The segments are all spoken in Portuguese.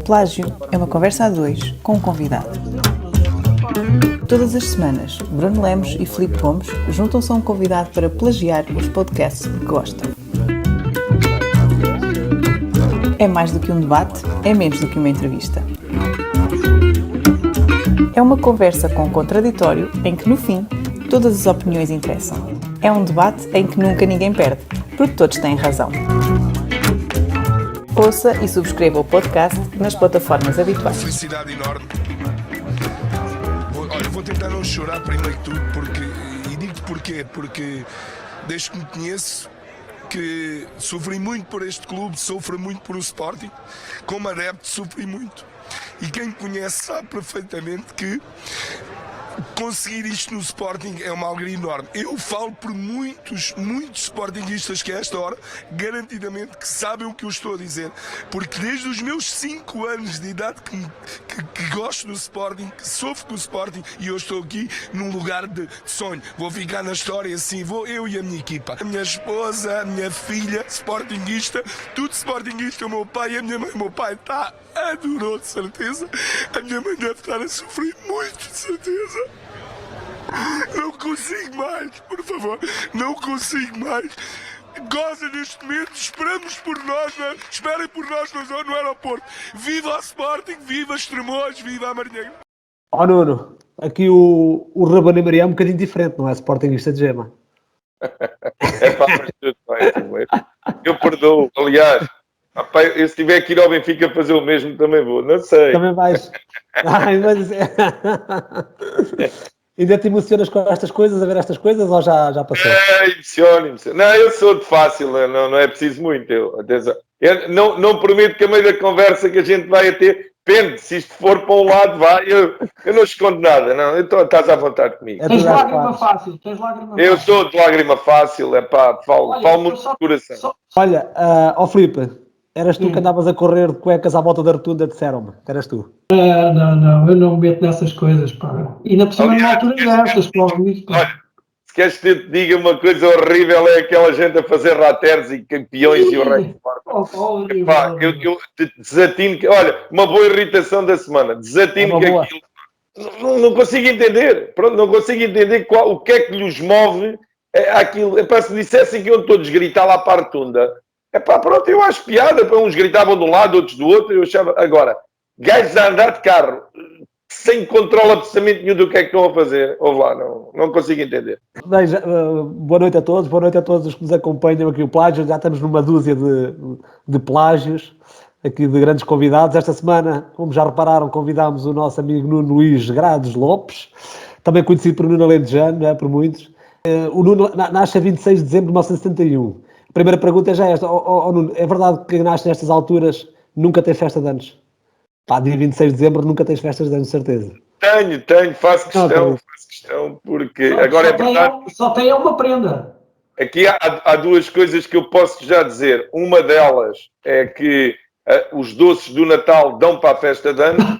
Plágio é uma conversa a dois com um convidado. Todas as semanas, Bruno Lemos e Filipe Gomes juntam-se a um convidado para plagiar os podcasts que gostam. É mais do que um debate, é menos do que uma entrevista. É uma conversa com contraditório em que, no fim, todas as opiniões interessam. É um debate em que nunca ninguém perde, porque todos têm razão. Ouça e subscreva o podcast nas plataformas habituais. Felicidade enorme. Vou tentar não chorar primeiro que tudo, e digo-te porquê, porque desde que me conheço, que sofri muito por este clube, sofro muito por o Sporting, como adepto sofri muito. E quem me conhece sabe perfeitamente que conseguir isto no Sporting é uma alegria enorme. Eu falo por muitos sportinguistas que a esta hora, garantidamente, que sabem o que eu estou a dizer. Porque desde os meus 5 anos de idade que gosto do Sporting, que sofro do Sporting, e eu estou aqui num lugar de sonho. Vou ficar na história assim, vou eu e a minha equipa. A minha esposa, a minha filha, sportinguista, tudo sportinguista, o meu pai e a minha mãe. O meu pai está adorou, de certeza. A minha mãe deve estar a sofrer muito, de certeza. Não consigo mais, por favor. Não consigo mais. Goza neste momento, esperamos por nós, esperem por nós no aeroporto. Viva o Sporting, viva Estremoz, viva a Marinheira. Ó Nuno, aqui o Rabano Maria é um bocadinho diferente, não é? Sportingista de gema. É pá, mas tudo bem. Eu perdoo, aliás. Rapaz, eu se tiver que ir ao Benfica fazer o mesmo, também vou, não sei. Também vais. Ai, mas... Ainda te emocionas com estas coisas, a ver estas coisas, ou já passou? Emociona. Não, eu sou de fácil, não é preciso muito. Eu não prometo que a meio da conversa que a gente vai a ter, depende, se isto for para um lado, vai. Eu não escondo nada, não. Então estás à vontade comigo. Tens lágrima fácil, Eu sou de lágrima fácil, é pá, falo muito de coração. Olha, Filipe, eras tu que andavas a correr de cuecas à volta da rotunda, disseram-me. Eras tu. Não, eu não me meto nessas coisas, pá. E na por cima numa altura destas, pá. Olha, se queres que te diga uma coisa horrível, é aquela gente a fazer rateres e campeões e o resto. Epá, eu desatino, olha, uma boa irritação da semana, desatino que aquilo... Não consigo entender, pronto, não consigo entender o que é que lhes move aquilo. Epá, se dissessem que iam todos gritar lá para a rotunda, epá, pronto, eu acho piada, uns gritavam de um lado, outros do outro, eu achava... Agora, gajos a andar de carro, sem controle absolutamente nenhum do que é que estão a fazer, ouve lá, não consigo entender. Boa noite a todos os que nos acompanham aqui o Plágio, já estamos numa dúzia de plágios, aqui de grandes convidados. Esta semana, como já repararam, convidámos o nosso amigo Nuno Luís Grades Lopes, também conhecido por Nuno Alentejano, não é, por muitos. O Nuno nasce a 26 de dezembro de 1971. A primeira pergunta é já esta. Nuno, é verdade que nasce nestas alturas, nunca tem festa de anos? Pá, dia 26 de dezembro nunca tens festas de anos, certeza. Tenho, faço questão, porque agora é verdade... Só tem uma prenda. Aqui há duas coisas que eu posso já dizer. Uma delas é que os doces do Natal dão para a festa de anos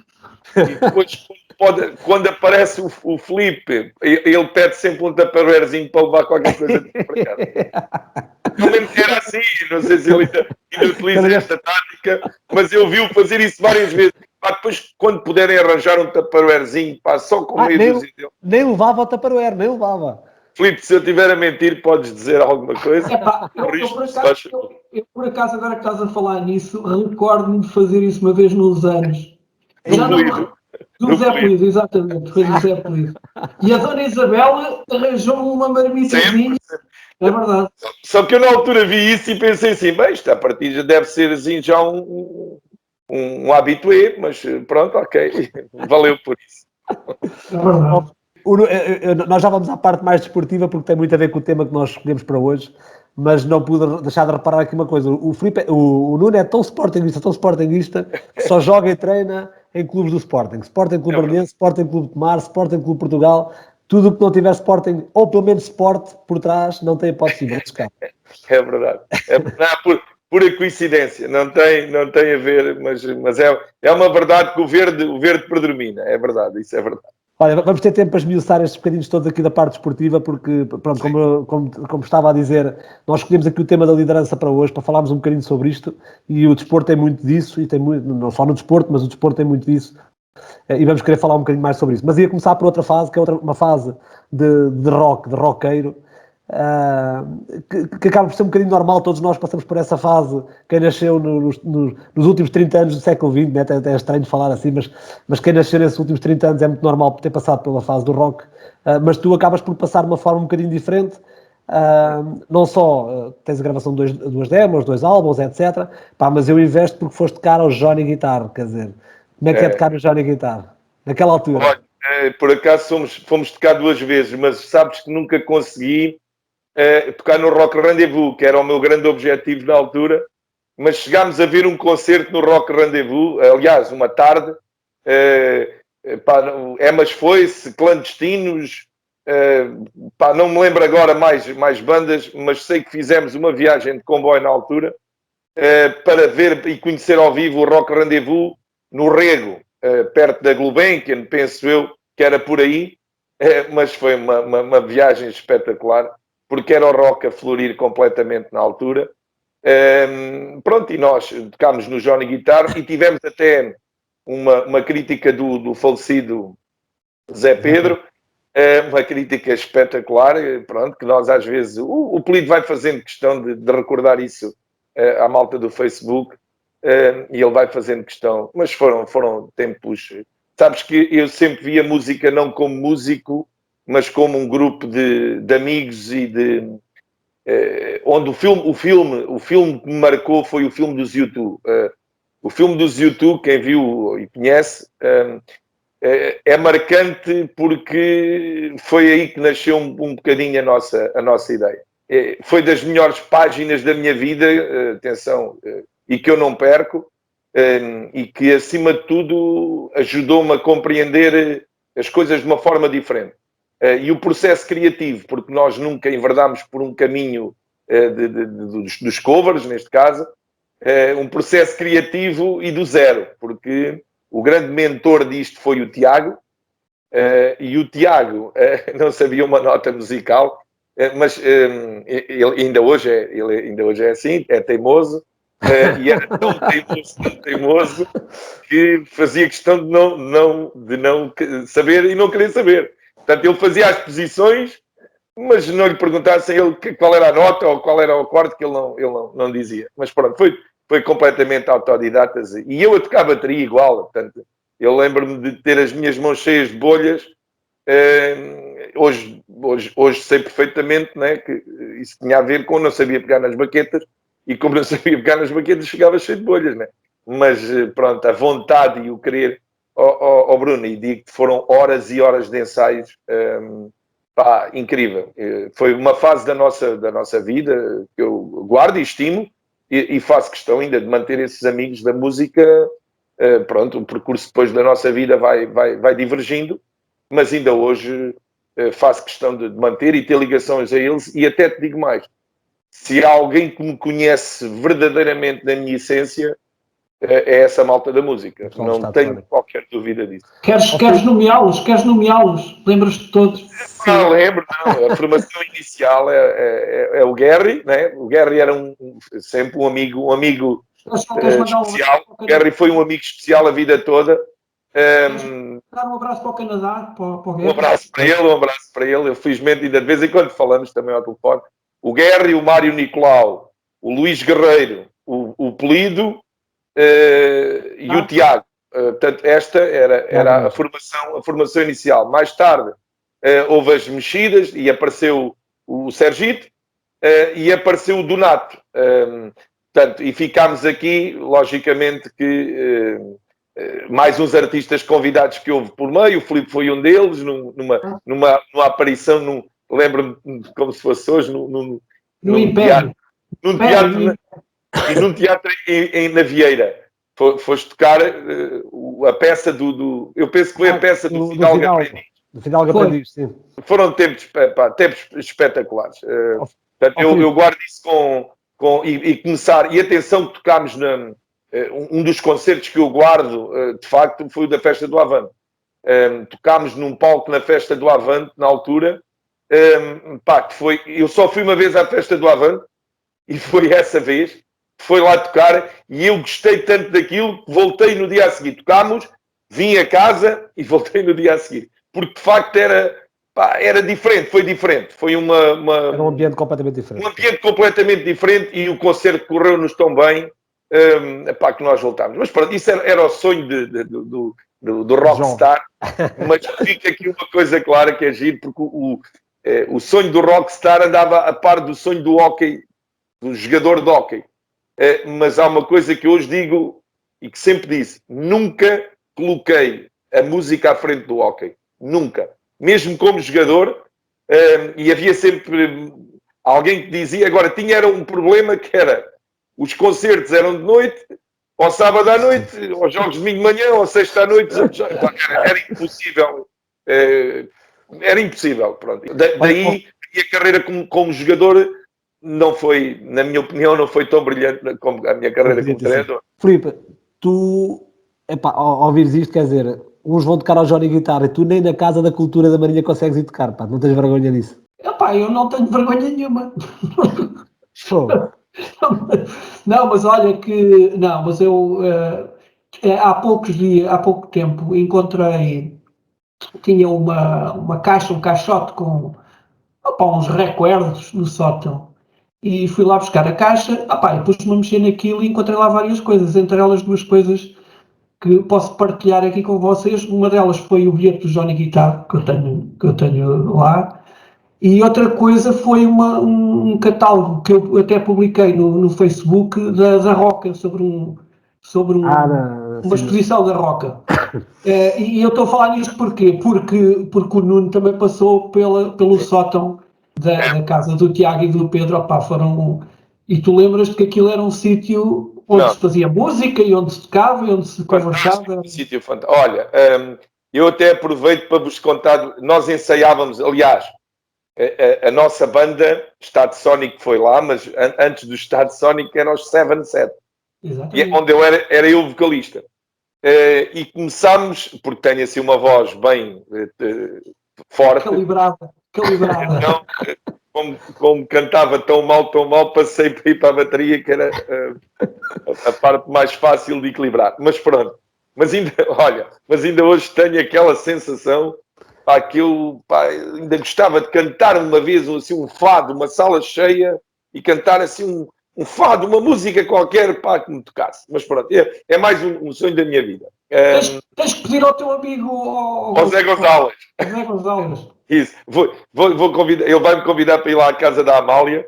e depois quando aparece o Filipe, ele pede sempre um tupperwarezinho para levar qualquer coisa para casa. Não lembro que era assim, não sei se ele ainda utiliza esta tática, mas eu vi-o fazer isso várias vezes. Pá, depois, quando puderem arranjar um tupperwarezinho, pá, só com meio dúzia dele. Nem levava o tupperware, nem levava. Filipe, se eu estiver a mentir, podes dizer alguma coisa? Eu, por acaso, agora que estás a falar nisso, recordo-me de fazer isso uma vez nos anos. Do Zé Polido, exatamente, foi do Zé Polido. E a Dona Isabela arranjou-me uma marmitazinha. É verdade. Só que eu na altura vi isso e pensei assim, bem, isto a partir já deve ser assim já um habitué, mas pronto, ok, valeu por isso. É verdade. Nós já vamos à parte mais desportiva porque tem muito a ver com o tema que nós escolhemos para hoje, mas não pude deixar de reparar aqui uma coisa. O Nuno é tão sportinguista, que só joga e treina em clubes do Sporting. Sporting Clube Bardense, Sporting Clube de Mar, Sporting Clube Portugal. Tudo o que não tiver Sporting, ou pelo menos Sport, por trás, não tem hipótese de buscar. É verdade. Pura coincidência. Não tem a ver, mas é uma verdade que o verde predomina. É verdade, isso é verdade. Olha, vamos ter tempo para esmiuçar estes bocadinhos todos aqui da parte esportiva, porque, pronto, como estava a dizer, nós escolhemos aqui o tema da liderança para hoje, para falarmos um bocadinho sobre isto, e o desporto tem muito disso, e tem muito, não só no desporto, mas o desporto tem muito disso, e vamos querer falar um bocadinho mais sobre isso. Mas ia começar por outra fase, que é uma fase de rock, de roqueiro, que acaba por ser um bocadinho normal, todos nós passamos por essa fase, quem nasceu nos últimos 30 anos do século XX, né? Até é estranho falar assim, mas quem nasceu nesses últimos 30 anos é muito normal ter passado pela fase do rock, mas tu acabas por passar de uma forma um bocadinho diferente, não só tens a gravação de duas demos, 2 álbuns, etc, mas eu investo porque foste tocar ao Johnny Guitar, quer dizer, como é que é tocar no Johnny Guitar, naquela altura? Olha, por acaso fomos tocar 2 vezes, mas sabes que nunca consegui tocar no Rock Rendezvous, que era o meu grande objetivo na altura, mas chegámos a ver um concerto no Rock Rendezvous, aliás, uma tarde, Emas Foi-se, Clandestinos, não me lembro agora mais bandas, mas sei que fizemos uma viagem de comboio na altura para ver e conhecer ao vivo o Rock Rendezvous no Rego, perto da Gulbenkian, penso eu, que era por aí, mas foi uma viagem espetacular, porque era o rock a florir completamente na altura. Pronto, e nós tocámos no Johnny Guitar e tivemos até uma crítica do falecido Zé Pedro, uma crítica espetacular, pronto, que nós às vezes, o Polido vai fazendo questão de recordar isso à malta do Facebook, e ele vai fazendo questão, mas foram tempos, sabes que eu sempre vi a música não como músico, mas como um grupo de amigos e onde o filme que me marcou foi o filme dos U2. O filme dos U2, quem viu e conhece, é marcante porque foi aí que nasceu um bocadinho a nossa ideia. Foi das melhores páginas da minha vida, atenção, e que eu não perco, e que acima de tudo ajudou-me a compreender as coisas de uma forma diferente. E o processo criativo, porque nós nunca enverdámos por um caminho dos covers, neste caso, um processo criativo e do zero, porque o grande mentor disto foi o Tiago, e o Tiago não sabia uma nota musical, mas ele ainda hoje é assim, é teimoso, e era tão teimoso que fazia questão de não saber e não querer saber. Portanto, ele fazia as posições, mas não lhe perguntassem ele qual era a nota ou qual era o acorde, que ele não dizia. Mas pronto, foi completamente autodidata. E eu a tocar bateria igual. Portanto, eu lembro-me de ter as minhas mãos cheias de bolhas. Hoje sei perfeitamente, né, que isso tinha a ver com não sabia pegar nas baquetas, e como não sabia pegar nas baquetas, chegava cheio de bolhas. Né? Mas pronto, a vontade e o querer... Bruno, e digo que foram horas e horas de ensaios, incrível. Foi uma fase da nossa vida que eu guardo e estimo, e faço questão ainda de manter esses amigos da música. Pronto, o percurso depois da nossa vida vai divergindo, mas ainda hoje faço questão de manter e ter ligações a eles, e até te digo mais, se há alguém que me conhece verdadeiramente na minha essência, é essa malta da música. Não tenho qualquer dúvida disso. Queres nomeá-los? Lembras-te de todos? Não lembro, não. A formação inicial é o Gary, né? O Gary era sempre um amigo especial. O Gary foi um amigo especial a vida toda. Dar um abraço para o Canadá, para o Gary. Um abraço para ele. Eu, felizmente, ainda de vez em quando falamos também ao telefone. O Gary, o Mário Nicolau, o Luís Guerreiro, o Polido, e o Tiago. Portanto, esta era a formação inicial. Mais tarde houve as mexidas e apareceu o Sergito, e apareceu o Donato. Portanto, e ficámos aqui, logicamente, que mais uns artistas convidados que houve por meio. O Filipe foi um deles, numa aparição, lembro-me como se fosse hoje, no Império. Num teatro na Vieira. Foste tocar a peça eu penso que foi a peça do Fidalgo Aprendiz. Do Fidalgo Aprendiz, sim. Foram tempos espetaculares. Portanto, eu guardo isso e começar. E atenção que tocámos um dos concertos que eu guardo, de facto, foi o da Festa do Avante. tocámos num palco na festa do Avante, na altura, eu só fui uma vez à festa do Avante, e foi essa vez, foi lá tocar, e eu gostei tanto daquilo, que voltei no dia a seguir. Tocámos, vim a casa e voltei no dia a seguir. Porque, de facto, era diferente, foi diferente. Foi Era um ambiente completamente diferente. Um ambiente completamente diferente e o concerto correu-nos tão bem que nós voltámos. Mas pronto, isso era o sonho do Rockstar. Mas fica aqui uma coisa clara que é giro, porque o sonho do Rockstar andava a par do sonho do hóquei, do jogador de hóquei. Mas há uma coisa que eu hoje digo e que sempre disse: nunca coloquei a música à frente do hóquei. Nunca. Mesmo como jogador, e havia sempre alguém que dizia, agora era um problema que era, os concertos eram de noite, ou sábado à noite, ou jogos de domingo de manhã, ou sexta à noite, era impossível. Era impossível, pronto. Daí a carreira como jogador não foi, na minha opinião, não foi tão brilhante como a minha carreira como treinador. Filipe, tu, ao ouvires isto, quer dizer, uns vão tocar ao Johnny Guitarra e tu nem na Casa da Cultura da Marinha consegues ir tocar, pá, não tens vergonha disso? Eu não tenho vergonha nenhuma. Não, mas olha que... Não, mas eu há pouco tempo encontrei... Tinha uma caixa, um caixote com uns recuerdos no sótão. E fui lá buscar a caixa, e pus-me a mexer naquilo e encontrei lá várias coisas, entre elas duas coisas que posso partilhar aqui com vocês. Uma delas foi o bilhete do Johnny Guitar, que eu tenho lá, e outra coisa foi um catálogo que eu até publiquei no Facebook da Roca, sobre uma exposição da Roca. E eu estou a falar nisto porquê? Porque o Nuno também passou pelo sótão da casa do Tiago e do Pedro. E tu lembras-te que aquilo era um sítio onde se fazia música e onde se tocava e onde se conversava? Um sítio fantástico. Olha, eu até aproveito para vos contar, nós ensaiávamos, aliás, a nossa banda, Estado Sónico, foi lá, mas antes do Estado Sónico eram os 7-7, onde era eu vocalista. E começámos, porque tenho assim uma voz bem forte. Calibrada. Então, como cantava tão mal, passei para ir para a bateria, que era a parte mais fácil de equilibrar. Mas pronto. Mas ainda hoje tenho aquela sensação, que eu ainda gostava de cantar uma vez assim, um fado, uma sala cheia, e cantar assim um fado, uma música qualquer, que me tocasse. Mas pronto, é mais um sonho da minha vida. Tens que pedir ao teu amigo... Ao Zé Gonzalez. Zé Gonzalez. Isso. Vou convidar, ele vai-me convidar para ir lá à casa da Amália.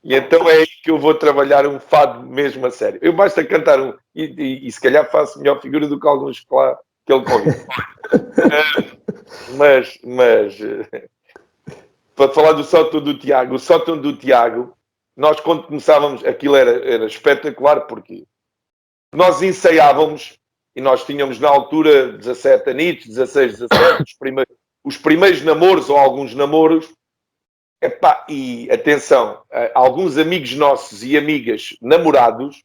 E então é aí que eu vou trabalhar um fado mesmo a sério. Eu basta cantar e se calhar faço melhor figura do que alguns que ele convida. Mas para falar do sótão do Tiago, o sótão do Tiago, nós quando começávamos, aquilo era espetacular, porque nós ensaiávamos e nós tínhamos na altura 17 anitos, 16, 17, os primeiros namoros ou alguns namoros. E atenção, alguns amigos nossos e amigas namorados,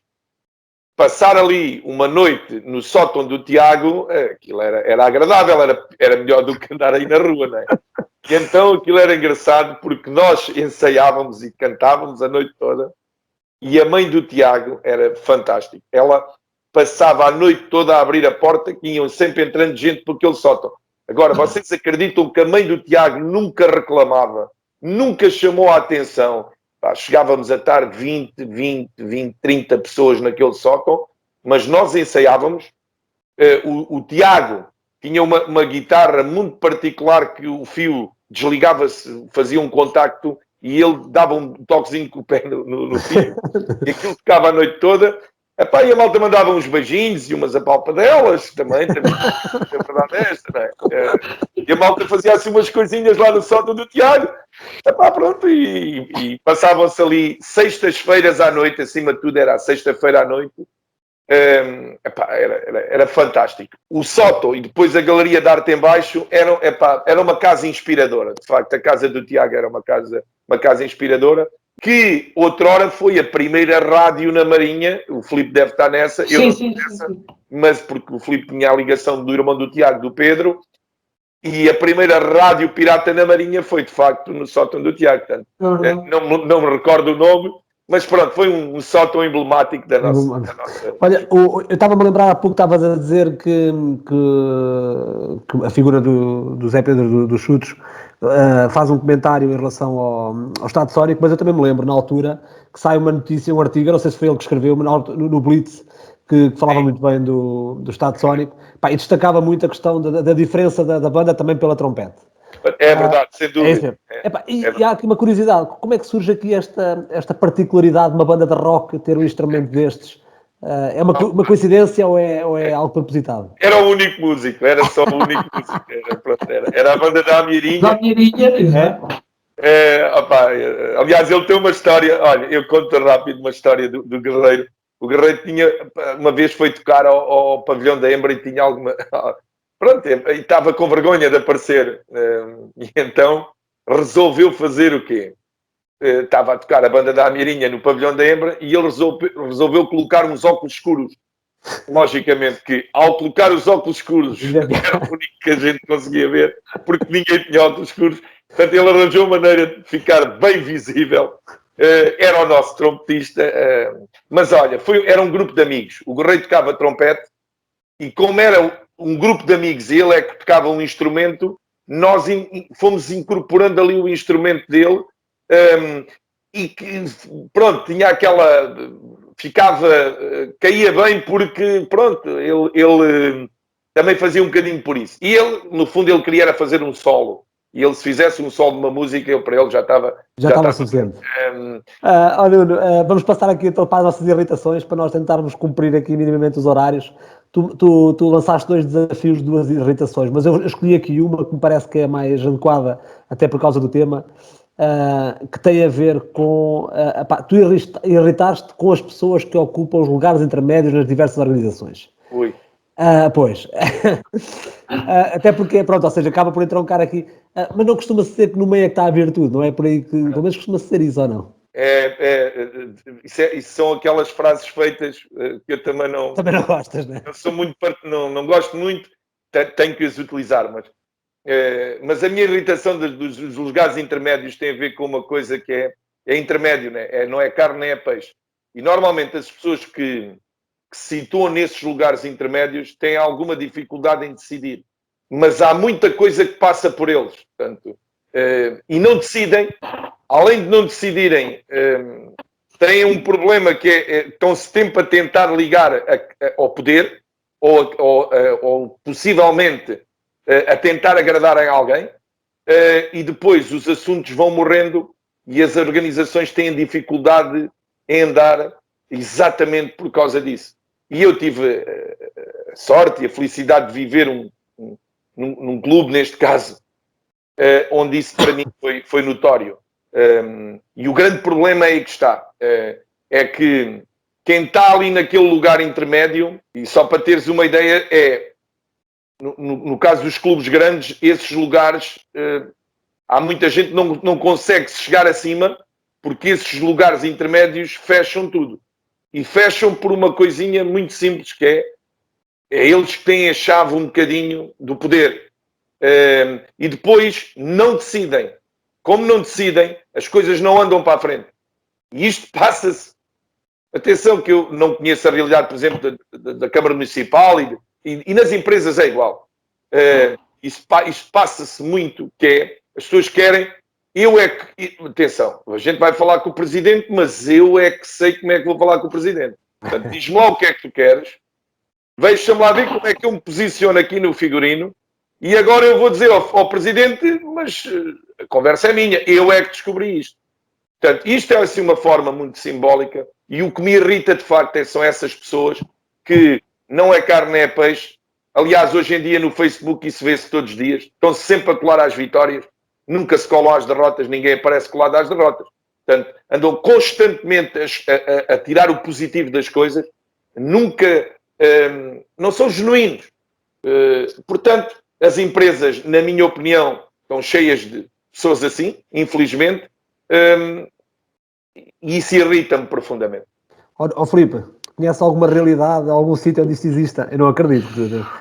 passar ali uma noite no sótão do Tiago, aquilo era agradável, era melhor do que andar aí na rua, não é? E então aquilo era engraçado porque nós ensaiávamos e cantávamos a noite toda, e a mãe do Tiago era fantástica. Ela passava a noite toda a abrir a porta, que iam sempre entrando gente por aquele sótão. Agora, vocês acreditam que a mãe do Tiago nunca reclamava, nunca chamou a atenção? Chegávamos a estar 20, 30 pessoas naquele sótão, mas nós ensaiávamos. O Tiago tinha uma guitarra muito particular que o fio desligava-se, fazia um contacto e ele dava um toquezinho com o pé no fio. E aquilo tocava a noite toda. E a malta mandava uns beijinhos e umas apalpadelas também. A verdade é esta, não é? E a malta fazia assim umas coisinhas lá no sótão do Tiago. Pronto, e passavam-se ali sextas-feiras à noite, acima de tudo era a sexta-feira à noite. Era fantástico. O sótão e depois a galeria de arte em baixo era uma casa inspiradora. De facto, a casa do Tiago era uma casa inspiradora. que outrora foi a primeira rádio na Marinha. O Filipe deve estar nessa, eu não estou nessa, mas porque o Filipe tinha a ligação do irmão do Tiago, do Pedro, e a primeira rádio pirata na Marinha foi, de facto, no sótão do Tiago. Portanto, não me recordo o nome, mas pronto, foi um sótão emblemático da nossa... Olha, eu estava-me a lembrar há pouco, estavas a dizer que a figura do Zé Pedro dos Chutos faz um comentário em relação ao Estado Sónico, mas eu também me lembro, na altura, que sai uma notícia, um artigo, não sei se foi ele que escreveu, no Blitz, que falava muito bem do Estado Sónico, e destacava muito a questão da diferença da banda também pela trompete. É verdade, sem dúvida. E há aqui uma curiosidade, como é que surge aqui esta particularidade de uma banda de rock ter um instrumento destes? É uma coincidência ou é algo propositado? Era o único músico, era só o único músico. Era a banda da Amirinha. Da Amirinha, aliás, ele tem uma história, olha, eu conto rápido uma história do Guerreiro. O Guerreiro uma vez foi tocar ao pavilhão da Embra e tinha alguma... Pronto, e estava com vergonha de aparecer. E então resolveu fazer o quê? Estava a tocar a banda da Amirinha no pavilhão da Embra e ele resolveu colocar uns óculos escuros. Logicamente que, ao colocar os óculos escuros, era o único que a gente conseguia ver, porque ninguém tinha óculos escuros. Portanto, ele arranjou maneira de ficar bem visível. Era o nosso trompetista. Mas olha, era um grupo de amigos. O Guerreiro tocava trompete e como era um grupo de amigos e ele é que tocava um instrumento, nós fomos incorporando ali o instrumento dele e que, pronto, tinha aquela... caía bem porque, pronto, ele também fazia um bocadinho por isso. E ele, no fundo, ele queria era fazer um solo. E ele, se fizesse um solo de uma música, para ele já estava... Já estava suficiente. Olha, Nuno, vamos passar aqui então para as nossas irritações, para nós tentarmos cumprir aqui minimamente os horários. Tu lançaste 2 desafios, 2 irritações, mas eu escolhi aqui uma que me parece que é mais adequada, até por causa do tema, que tem a ver com... tu irritaste com as pessoas que ocupam os lugares intermédios nas diversas organizações. Ui. Pois. Até porque, pronto, ou seja, acaba por entroncar aqui. Mas não costuma ser que no meio é que está a virtude, não é por aí que... Pelo menos costuma ser isso, ou não? Isso são aquelas frases feitas que eu também não... Também não gostas, né? Eu sou muito... Não gosto muito, tenho que as utilizar, mas a minha irritação dos lugares intermédios tem a ver com uma coisa que é intermédio, né? Não é carne nem é peixe. E normalmente as pessoas que se situam nesses lugares intermédios têm alguma dificuldade em decidir. Mas há muita coisa que passa por eles. Portanto, e não decidem, além de não decidirem, têm um problema que estão sempre a tentar ligar ao poder ou possivelmente a tentar agradar a alguém e depois os assuntos vão morrendo e as organizações têm dificuldade em andar exatamente por causa disso. E eu tive a sorte e a felicidade de viver num clube, neste caso, onde isso para mim foi notório. E o grande problema aí que está. É que quem está ali naquele lugar intermédio, e só para teres uma ideia, no caso dos clubes grandes, esses lugares, há muita gente que não consegue chegar acima, porque esses lugares intermédios fecham tudo. E fecham por uma coisinha muito simples, que é eles que têm a chave um bocadinho do poder. E depois não decidem. Como não decidem, as coisas não andam para a frente. E isto passa-se. Atenção que eu não conheço a realidade, por exemplo, da Câmara Municipal e nas empresas é igual. Isto passa-se muito, que é, as pessoas querem, atenção, a gente vai falar com o Presidente, mas eu é que sei como é que vou falar com o Presidente. Portanto, diz-me lá o que é que tu queres, deixa-me lá ver como é que eu me posiciono aqui no figurino, e agora eu vou dizer ao Presidente, mas a conversa é minha, eu é que descobri isto. Portanto, isto é assim uma forma muito simbólica, e o que me irrita de facto são essas pessoas que não é carne nem é peixe. Aliás, hoje em dia no Facebook isso vê-se todos os dias, estão-se sempre a colar às vitórias, nunca se colam às derrotas, ninguém aparece colado às derrotas. Portanto, andam constantemente a tirar o positivo das coisas, nunca, não são genuínos. Portanto, as empresas, na minha opinião, estão cheias de pessoas assim, infelizmente, E isso irrita-me profundamente. Filipe, conhece alguma realidade, algum sítio onde isto exista? Eu não acredito.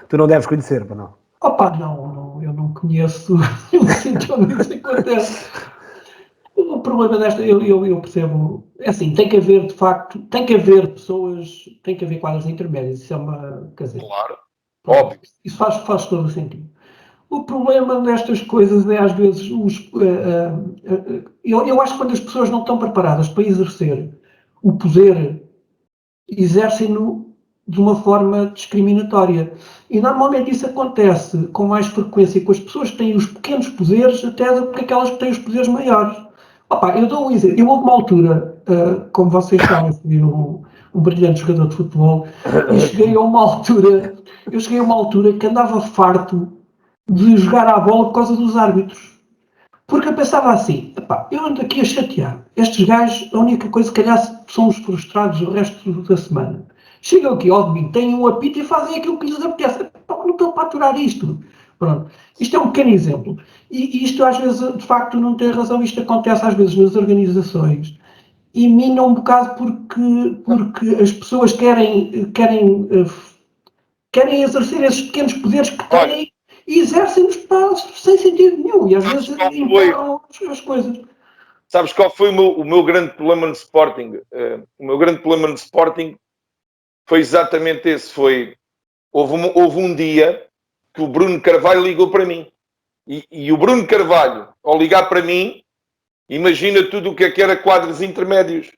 Tu não deves conhecer, para não. Opa, não, eu não conheço o sítio onde isso acontece. O problema eu percebo, é assim, tem que haver, de facto, tem que haver pessoas, tem que haver quadros intermédios, isso é uma, quer dizer, Claro, óbvio. Isso faz todo o sentido. O problema destas coisas é, às vezes, eu acho que quando as pessoas não estão preparadas para exercer o poder, exercem-no de uma forma discriminatória. E normalmente isso acontece com mais frequência com as pessoas que têm os pequenos poderes até do que aquelas que têm os poderes maiores. Opa, eu dou um exemplo. Eu houve uma altura, como vocês sabem, fui um brilhante jogador de futebol, e cheguei a uma altura que andava farto de jogar à bola por causa dos árbitros. Porque eu pensava assim, epá, eu ando aqui a chatear. Estes gajos, a única coisa que calhar são os frustrados o resto da semana. Chegam aqui ao domingo, têm um apito e fazem aquilo que lhes apetece. Epá, não estou para aturar isto. Pronto. Isto é um pequeno exemplo. E isto às vezes, de facto, não tem razão. Isto acontece às vezes nas organizações. E mina um bocado porque as pessoas querem exercer esses pequenos poderes que têm e exercem-nos sem sentido nenhum. E às vezes empurram as coisas. Sabes qual foi o meu grande problema no Sporting? O meu grande problema no Sporting foi exatamente esse. Houve um dia que o Bruno Carvalho ligou para mim. E o Bruno Carvalho, ao ligar para mim, imagina tudo o que era quadros intermédios.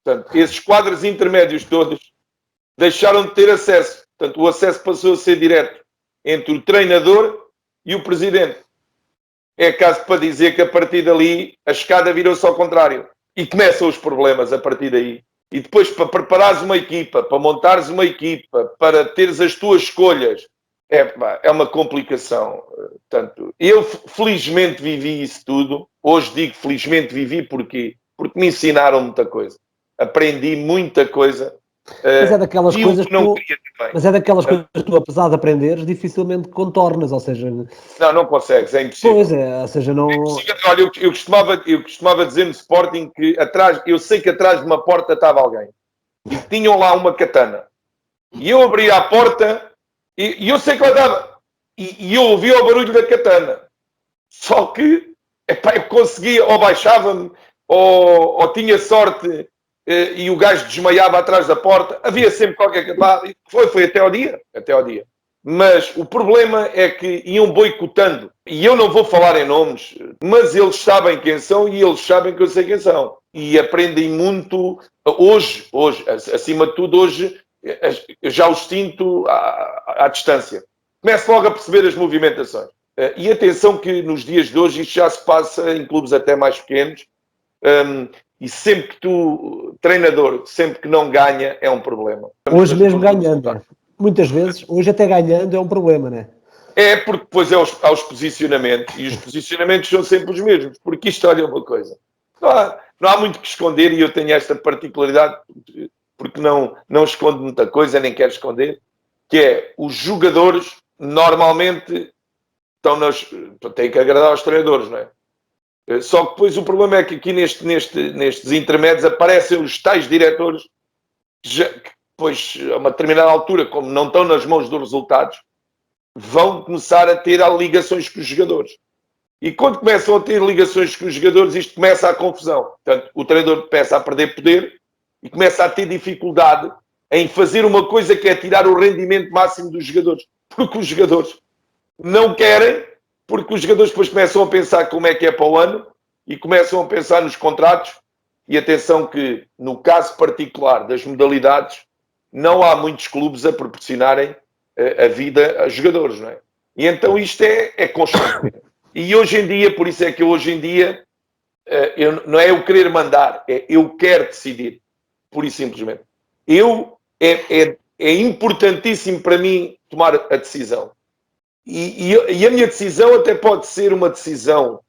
Portanto, esses quadros intermédios todos deixaram de ter acesso. Portanto, o acesso passou a ser direto entre o treinador e o presidente. É caso para dizer que a partir dali a escada virou-se ao contrário. E começam os problemas a partir daí. E depois, para preparares uma equipa, para montares uma equipa, para teres as tuas escolhas, é uma complicação. Portanto, eu felizmente vivi isso tudo. Hoje digo felizmente vivi porque me ensinaram muita coisa. Aprendi muita coisa. Mas é daquelas coisas que tu, apesar de aprenderes, dificilmente contornas, ou seja... Não consegues, é impossível. Pois é, ou seja, não... Olha, eu costumava dizer no Sporting que eu sei que atrás de uma porta estava alguém. E tinham lá uma katana. E eu abria a porta e eu sei que lá estava. E eu ouvia o barulho da katana. Só que, eu conseguia, ou baixava-me, ou tinha sorte... e o gajo desmaiava atrás da porta, havia sempre qualquer coisa. Foi até ao dia. Mas o problema é que iam boicotando. E eu não vou falar em nomes, mas eles sabem quem são e eles sabem que eu sei quem são. E aprendem muito. Hoje, acima de tudo, hoje, eu já os sinto à distância. Começo logo a perceber as movimentações. E atenção que nos dias de hoje isto já se passa em clubes até mais pequenos. E sempre que treinador, sempre que não ganha, é um problema. Hoje mesmo ganhando. Muitas vezes, hoje até ganhando é um problema, não é? É, porque depois há os posicionamentos, e os posicionamentos são sempre os mesmos. Porque isto, olha uma coisa, não há muito que esconder, e eu tenho esta particularidade, porque não escondo muita coisa, nem quero esconder, que é, os jogadores normalmente têm que agradar aos treinadores, não é? Só que depois o problema é que aqui nestes intermédios aparecem os tais diretores que depois, a uma determinada altura, como não estão nas mãos dos resultados, vão começar a ter ligações com os jogadores. E quando começam a ter ligações com os jogadores, isto começa a confusão. Portanto, o treinador começa a perder poder e começa a ter dificuldade em fazer uma coisa que é tirar o rendimento máximo dos jogadores. Porque os jogadores não querem, porque os jogadores depois começam a pensar como é que é para o ano e começam a pensar nos contratos. E atenção que, no caso particular das modalidades, não há muitos clubes a proporcionarem a vida a jogadores, não é? E então isto é constante. E hoje em dia, por isso é que hoje em dia, não é eu querer mandar, é eu quero decidir, pura e simplesmente. É importantíssimo para mim tomar a decisão. E a minha decisão até pode ser uma decisão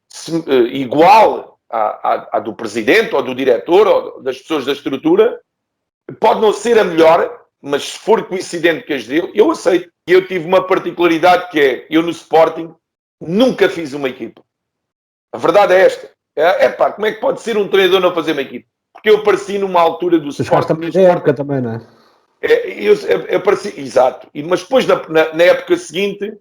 igual à do presidente, ou do diretor, ou das pessoas da estrutura. Pode não ser a melhor, mas se for coincidente com as dele, eu aceito. E eu tive uma particularidade que é, eu no Sporting nunca fiz uma equipa. A verdade é esta. Como é que pode ser um treinador não fazer uma equipa? porque eu apareci numa altura do Sporting. Sporting. Da época também, não é? Eu apareci, exato. Mas depois, na época seguinte,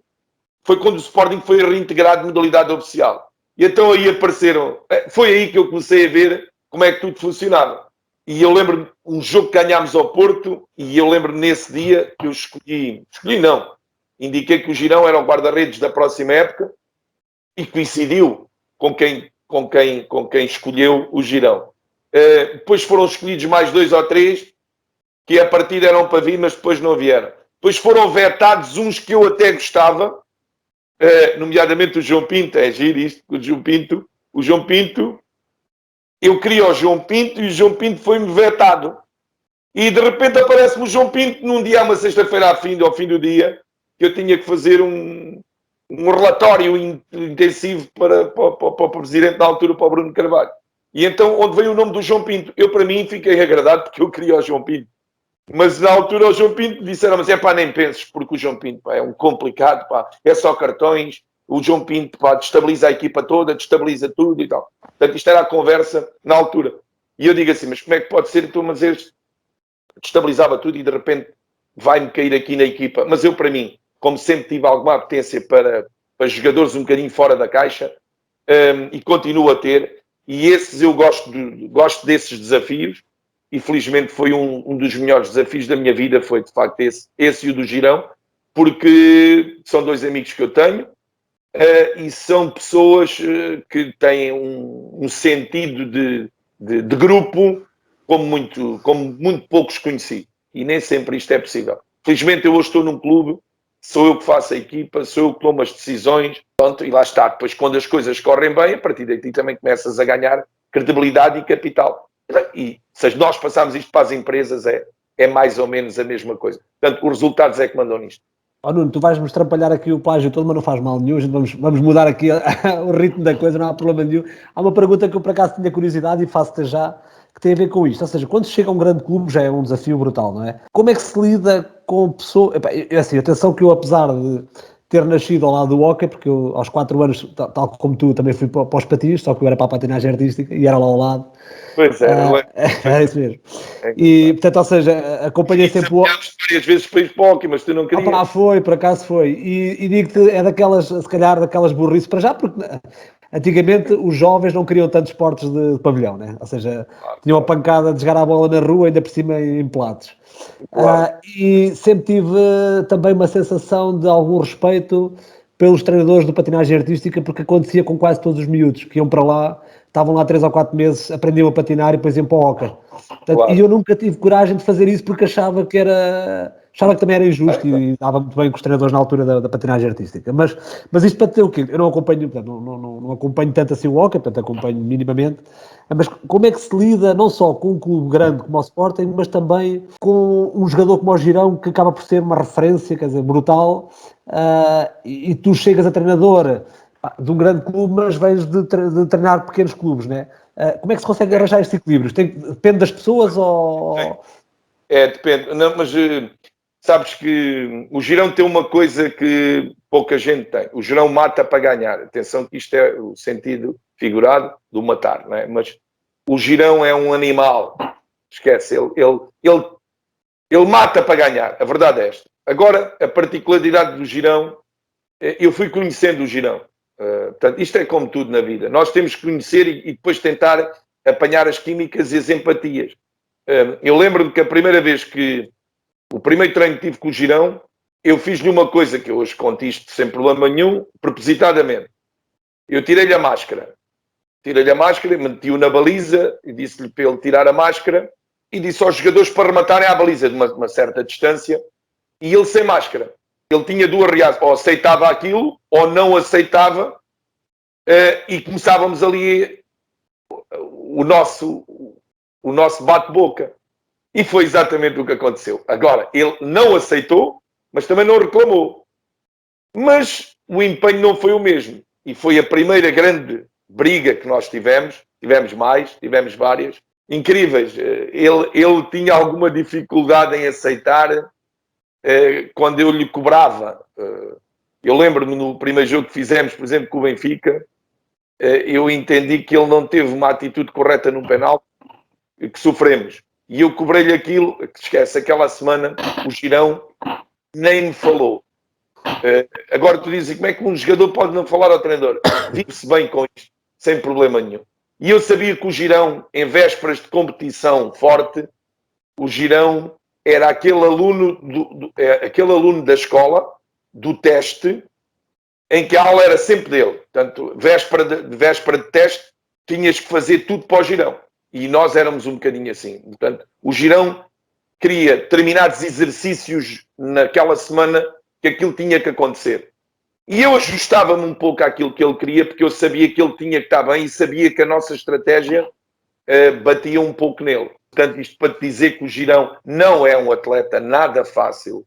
foi quando o Sporting foi reintegrado de modalidade oficial. E então aí apareceram... Foi aí que eu comecei a ver como é que tudo funcionava. E eu lembro um jogo que ganhámos ao Porto, e eu lembro nesse dia que eu escolhi não, indiquei que o Girão era o guarda-redes da próxima época, e coincidiu com quem escolheu o Girão. Depois foram escolhidos mais 2 ou 3, que a partida eram para vir, mas depois não vieram. Depois foram vetados uns que eu até gostava, nomeadamente o João Pinto. É giro isto, o João Pinto, eu queria o João Pinto e o João Pinto foi-me vetado. E de repente aparece-me o João Pinto num dia, uma sexta-feira ao fim do dia, que eu tinha que fazer um relatório intensivo para o presidente na altura, para o Bruno Carvalho. E então, onde veio o nome do João Pinto? Eu, para mim, fiquei agradado porque eu queria o João Pinto. Mas na altura o João Pinto disseram, mas nem penses, porque o João Pinto é um complicado, é só cartões, o João Pinto destabiliza a equipa toda, destabiliza tudo e tal. Portanto, isto era a conversa na altura. E eu digo assim, mas como é que pode ser? Então, mas eu destabilizava tudo e de repente vai-me cair aqui na equipa. Mas eu, para mim, como sempre tive alguma apetência para jogadores um bocadinho fora da caixa, e continuo a ter, e esses eu gosto desses desafios, e felizmente foi um dos melhores desafios da minha vida, foi de facto esse e o do Girão, porque são 2 amigos que eu tenho, e são pessoas que têm um sentido de grupo como muito poucos conheci, e nem sempre isto é possível. Felizmente eu hoje estou num clube, sou eu que faço a equipa, sou eu que tomo as decisões, pronto, e lá está. Depois, quando as coisas correm bem, a partir daqui também começas a ganhar credibilidade e capital. E se nós passarmos isto para as empresas, é mais ou menos a mesma coisa. Portanto, os resultados é que mandam nisto. Nuno, tu vais-me estrapalhar aqui o plágio todo, mas não faz mal nenhum. Vamos mudar aqui o ritmo da coisa, não há problema nenhum. Há uma pergunta que eu, por acaso, tinha curiosidade e faço-te já, que tem a ver com isto. Ou seja, quando chega a um grande clube já é um desafio brutal, não é? Como é que se lida com pessoas... Assim, atenção que eu, apesar de ter nascido ao lado do hóquei, porque eu aos 4 anos, tal como tu, também fui para os patins, só que eu era para a patinagem artística e era lá ao lado. Pois é, é isso mesmo. E, portanto, ou seja, acompanhei sempre o... várias vezes para ir para o hóquei, mas tu não querias. Foi, por acaso foi. E digo-te, é daquelas, se calhar, daquelas burrices para já, porque antigamente os jovens não queriam tantos esportes de pavilhão, né? Ou seja, tinham a pancada de jogar a bola na rua, ainda por cima em pelados. Claro. E sempre tive também uma sensação de algum respeito pelos treinadores de patinagem artística, porque acontecia com quase todos os miúdos que iam para lá, estavam lá 3 ou 4 meses, aprendiam a patinar e depois iam para o hóquei. Claro. E eu nunca tive coragem de fazer isso porque achava que também era injusto e dava muito bem com os treinadores na altura da patinagem artística. Mas isto para ter o quê? Eu não acompanho, portanto, não acompanho tanto assim o hóquei, portanto acompanho minimamente. Mas como é que se lida não só com um clube grande como o Sporting, mas também com um jogador como o Girão, que acaba por ser uma referência, quer dizer, brutal, e tu chegas a treinador de um grande clube, mas vens de treinar pequenos clubes, né? Como é que se consegue arranjar este equilíbrio? Depende das pessoas ou... Depende. Não, mas sabes que o Girão tem uma coisa que pouca gente tem. O Girão mata para ganhar. Atenção que isto é o sentido figurado do matar, não é? Mas o Girão é um animal. Esquece. Ele mata para ganhar. A verdade é esta. Agora, a particularidade do Girão, eu fui conhecendo o Girão. Portanto, isto é como tudo na vida. Nós temos que conhecer e depois tentar apanhar as químicas e as empatias. Eu lembro-me que a primeira vez que o primeiro treino que tive com o Girão, eu fiz-lhe uma coisa que eu hoje conto isto sem problema nenhum, propositadamente. Eu tirei-lhe a máscara, meti-o na baliza e disse-lhe para ele tirar a máscara e disse aos jogadores para rematarem à baliza de uma certa distância, e ele sem máscara. Ele tinha 2 reações, ou aceitava aquilo ou não aceitava, e começávamos ali o nosso bate-boca. E foi exatamente o que aconteceu. Agora, ele não aceitou, mas também não reclamou. Mas o empenho não foi o mesmo. E foi a primeira grande briga que nós tivemos. Tivemos várias. Incríveis. Ele tinha alguma dificuldade em aceitar quando eu lhe cobrava. Eu lembro-me no primeiro jogo que fizemos, por exemplo, com o Benfica, eu entendi que ele não teve uma atitude correta num penalti. que sofremos. E eu cobrei-lhe aquilo, esquece, aquela semana o Girão nem me falou. Agora tu dizes, como é que um jogador pode não falar ao treinador? Vive-se bem com isto, sem problema nenhum. E eu sabia que o Girão, em vésperas de competição forte, o Girão era aquele aluno, aquele aluno da escola, do teste, em que a aula era sempre dele. Portanto, véspera de teste, tinhas que fazer tudo para o Girão. E nós éramos um bocadinho assim. Portanto, o Girão queria determinados exercícios naquela semana que aquilo tinha que acontecer. E eu ajustava-me um pouco àquilo que ele queria, porque eu sabia que ele tinha que estar bem e sabia que a nossa estratégia batia um pouco nele. Portanto, isto para te dizer que o Girão não é um atleta nada fácil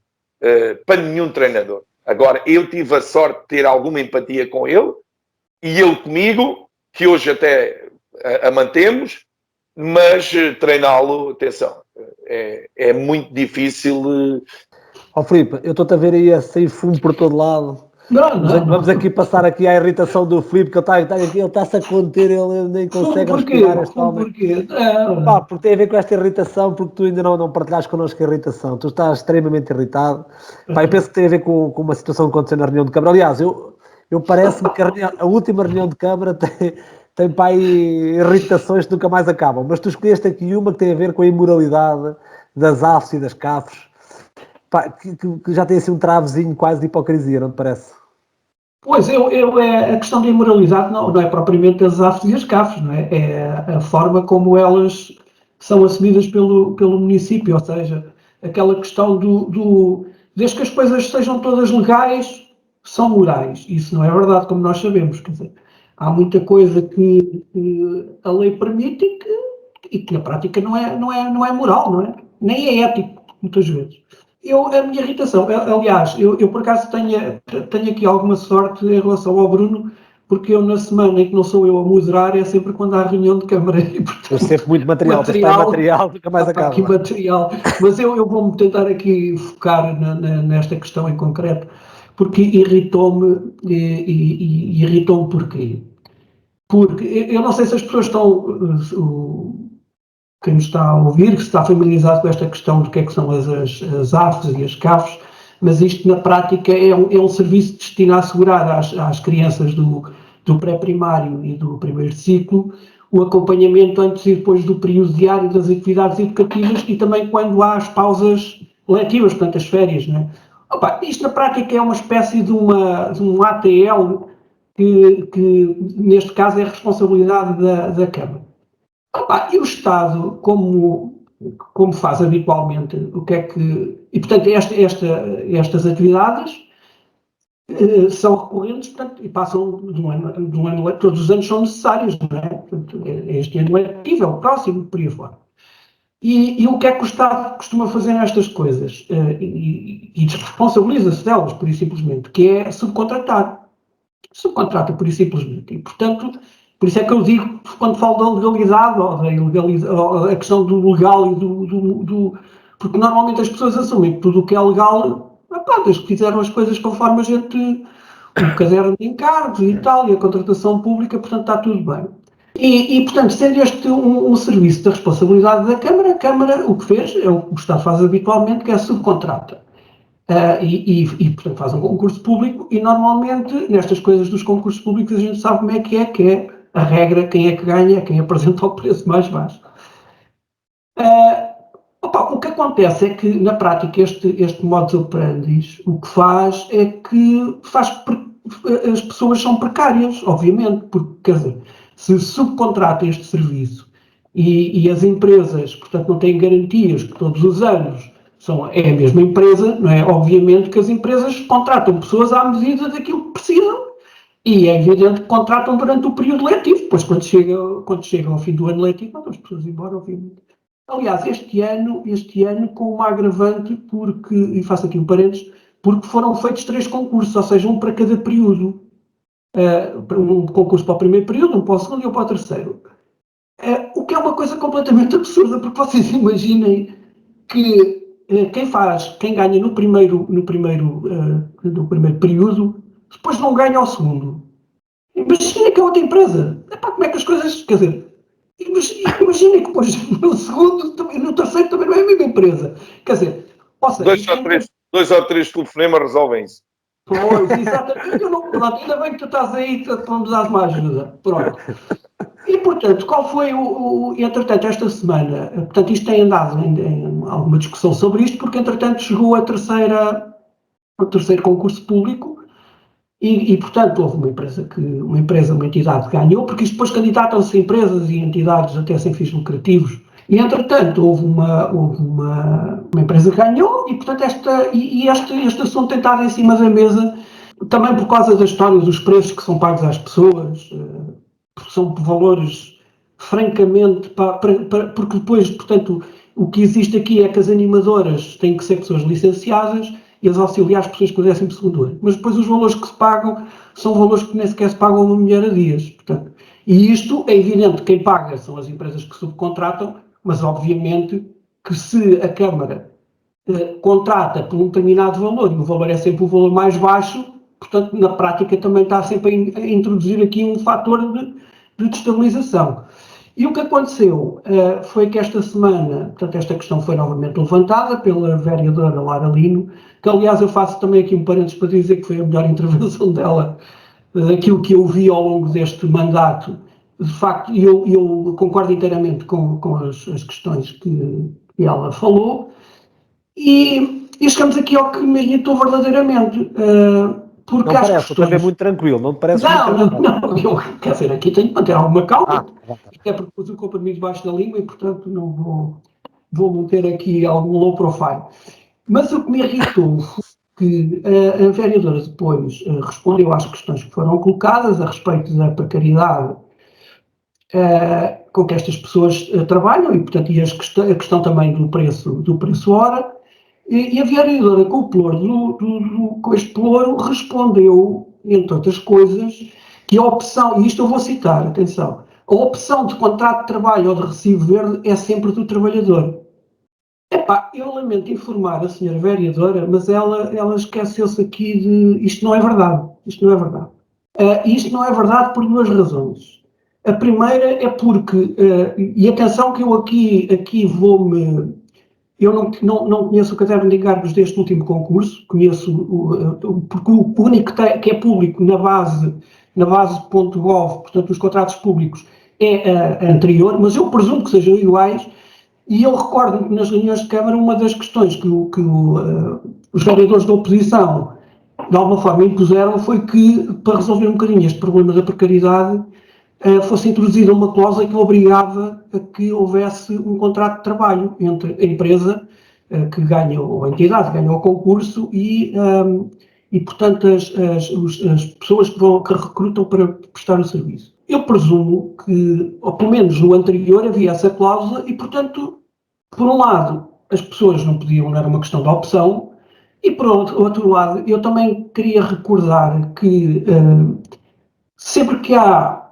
para nenhum treinador. Agora, eu tive a sorte de ter alguma empatia com ele e ele comigo, que hoje até a mantemos, mas treiná-lo, atenção, é muito difícil. Filipe, eu estou-te a ver aí a sair fumo por todo lado. Vamos aqui passar aqui à irritação do Filipe, que ele está-se a conter, ele nem consegue respirar este homem. Porque tem a ver com esta irritação, porque tu ainda não partilhaste connosco a irritação. Tu estás extremamente irritado. Eu penso que tem a ver com uma situação que aconteceu na reunião de Câmara. Aliás, eu parece-me que a última reunião de Câmara tem para aí irritações que nunca mais acabam. Mas tu escolheste aqui uma que tem a ver com a imoralidade das AFs e das CAFs. Que já tem assim um travezinho quase de hipocrisia, não te parece? Pois, a questão da imoralidade não é propriamente as AFs e as CAFs, não é? É a forma como elas são assumidas pelo município, ou seja, aquela questão desde que as coisas sejam todas legais, são morais. Isso não é verdade, como nós sabemos. Quer dizer, há muita coisa que a lei permite e que na prática não é moral, não é? Nem é ético, muitas vezes. A minha irritação, aliás, eu por acaso tenho aqui alguma sorte em relação ao Bruno, porque eu na semana em que não sou eu a moderar é sempre quando há reunião de Câmara. E, portanto, eu sempre muito material, nunca mais acaba. Aqui material, mas eu vou-me tentar aqui focar nesta questão em concreto, porque irritou-me e irritou-me porquê? Porque eu não sei se as pessoas estão... Quem nos está a ouvir, que está familiarizado com esta questão do que é que são as AFs e as CAFs, mas isto na prática é um serviço destinado a assegurar às crianças do pré-primário e do primeiro ciclo o acompanhamento antes e depois do período diário das atividades educativas e também quando há as pausas letivas, portanto as férias, não é? Isto na prática é uma espécie de um ATL que neste caso é a responsabilidade da Câmara. E o Estado, como faz habitualmente, o que é que... E, portanto, estas atividades são recorrentes, portanto, e passam de um ano, todos os anos são necessários, não é? Portanto, este ano é ativo, o próximo, por aí fora. E o que é que o Estado costuma fazer nestas coisas? E responsabiliza-se delas, por isso simplesmente, que é subcontratar. Subcontrata, por isso simplesmente. E, portanto... Por isso é que eu digo, quando falo da legalidade, ou a questão do legal e porque normalmente as pessoas assumem que tudo o que é legal, desde que fizeram as coisas conforme o caderno de encargos e tal, e a contratação pública, portanto está tudo bem. E portanto, sendo este um serviço da responsabilidade da Câmara, a Câmara o que fez, é o que o Estado faz habitualmente, que é subcontrata. Portanto, faz um concurso público e normalmente, nestas coisas dos concursos públicos, a gente sabe como é que é a regra, quem é que ganha, quem apresenta o preço mais baixo. O que acontece é que, na prática, este modus operandi, o que faz é que as pessoas são precárias, obviamente, porque, quer dizer, se subcontrata este serviço e as empresas, portanto, não têm garantias que todos os anos é a mesma empresa, não é? Obviamente que as empresas contratam pessoas à medida daquilo que precisam e é evidente que contratam durante o período letivo, depois quando chega ao fim do ano letivo, mandam as pessoas embora, obviamente. Aliás, este ano com uma agravante, porque, e faço aqui um parênteses, porque foram feitos 3 concursos, ou seja, um para cada período. Um concurso para o primeiro período, um para o segundo e um para o terceiro. O que é uma coisa completamente absurda, porque vocês imaginem que quem ganha no primeiro período, depois não ganha ao segundo. Imagina que é outra empresa. Como é que as coisas... Quer dizer, Imagina que depois no segundo, no terceiro também não é a mesma empresa. Quer dizer, ou seja, dois ou três telefonemas resolvem isso. Pois, exatamente. Eu não, pronto, ainda bem que tu estás aí para me dar uma ajuda. Pronto. E, portanto, qual foi entretanto, esta semana, portanto, isto tem andado em alguma discussão sobre isto, porque, entretanto, chegou o terceiro concurso público e, portanto, houve uma entidade que ganhou, porque isto depois candidatam-se empresas e entidades até sem fins lucrativos. E, entretanto, houve uma empresa que ganhou e, portanto, este assunto tem estado em cima da mesa, também por causa da história dos preços que são pagos às pessoas, porque são valores francamente, porque depois, portanto, o que existe aqui é que as animadoras têm que ser pessoas licenciadas e as auxiliares pessoas com o 12º ano. Mas depois os valores que se pagam são valores que nem sequer se pagam a uma mulher a dias. Portanto, e isto é evidente, quem paga são as empresas que subcontratam, mas obviamente que se a Câmara contrata por um determinado valor e o valor é sempre o valor mais baixo, portanto, na prática também está sempre a introduzir aqui um fator de destabilização. E o que aconteceu foi que esta semana, portanto, esta questão foi novamente levantada pela vereadora Lara Lino, que aliás eu faço também aqui um parênteses para dizer que foi a melhor intervenção dela daquilo que eu vi ao longo deste mandato. De facto, eu concordo inteiramente com as questões que ela falou. E chegamos aqui ao que me irritou verdadeiramente. Porque não parece, questões... é muito tranquilo, não te parece não, eu, quer dizer, aqui tenho que manter alguma calma, até porque pus o comprimido debaixo da língua e, portanto, não vou manter aqui algum low profile. Mas o que me irritou foi que a vereadora depois respondeu às questões que foram colocadas a respeito da precariedade com que estas pessoas trabalham e, portanto, e a questão também do preço hora. E a vereadora, com este ploro, respondeu, entre outras coisas, que a opção, e isto eu vou citar, atenção, a opção de contrato de trabalho ou de recibo verde é sempre do trabalhador. Epá, eu lamento informar a senhora vereadora, mas ela esqueceu-se aqui de... Isto não é verdade. Isto não é verdade. Isto não é verdade por duas razões. A primeira é porque, e atenção que eu aqui vou-me... Eu não conheço o caderno de encargos deste último concurso, conheço porque o único que é público na base.gov, portanto, os contratos públicos, é a anterior, mas eu presumo que sejam iguais, e eu recordo que nas reuniões de Câmara uma das questões que os vereadores da oposição, de alguma forma, impuseram foi que, para resolver um bocadinho este problema da precariedade, fosse introduzida uma cláusula que obrigava a que houvesse um contrato de trabalho entre a empresa que ganha, ou a entidade que ganha o concurso e portanto, as pessoas que recrutam para prestar o serviço. Eu presumo que, ou pelo menos no anterior, havia essa cláusula e, portanto, por um lado, as pessoas não podiam, não era uma questão de opção, e por outro lado, eu também queria recordar que sempre que há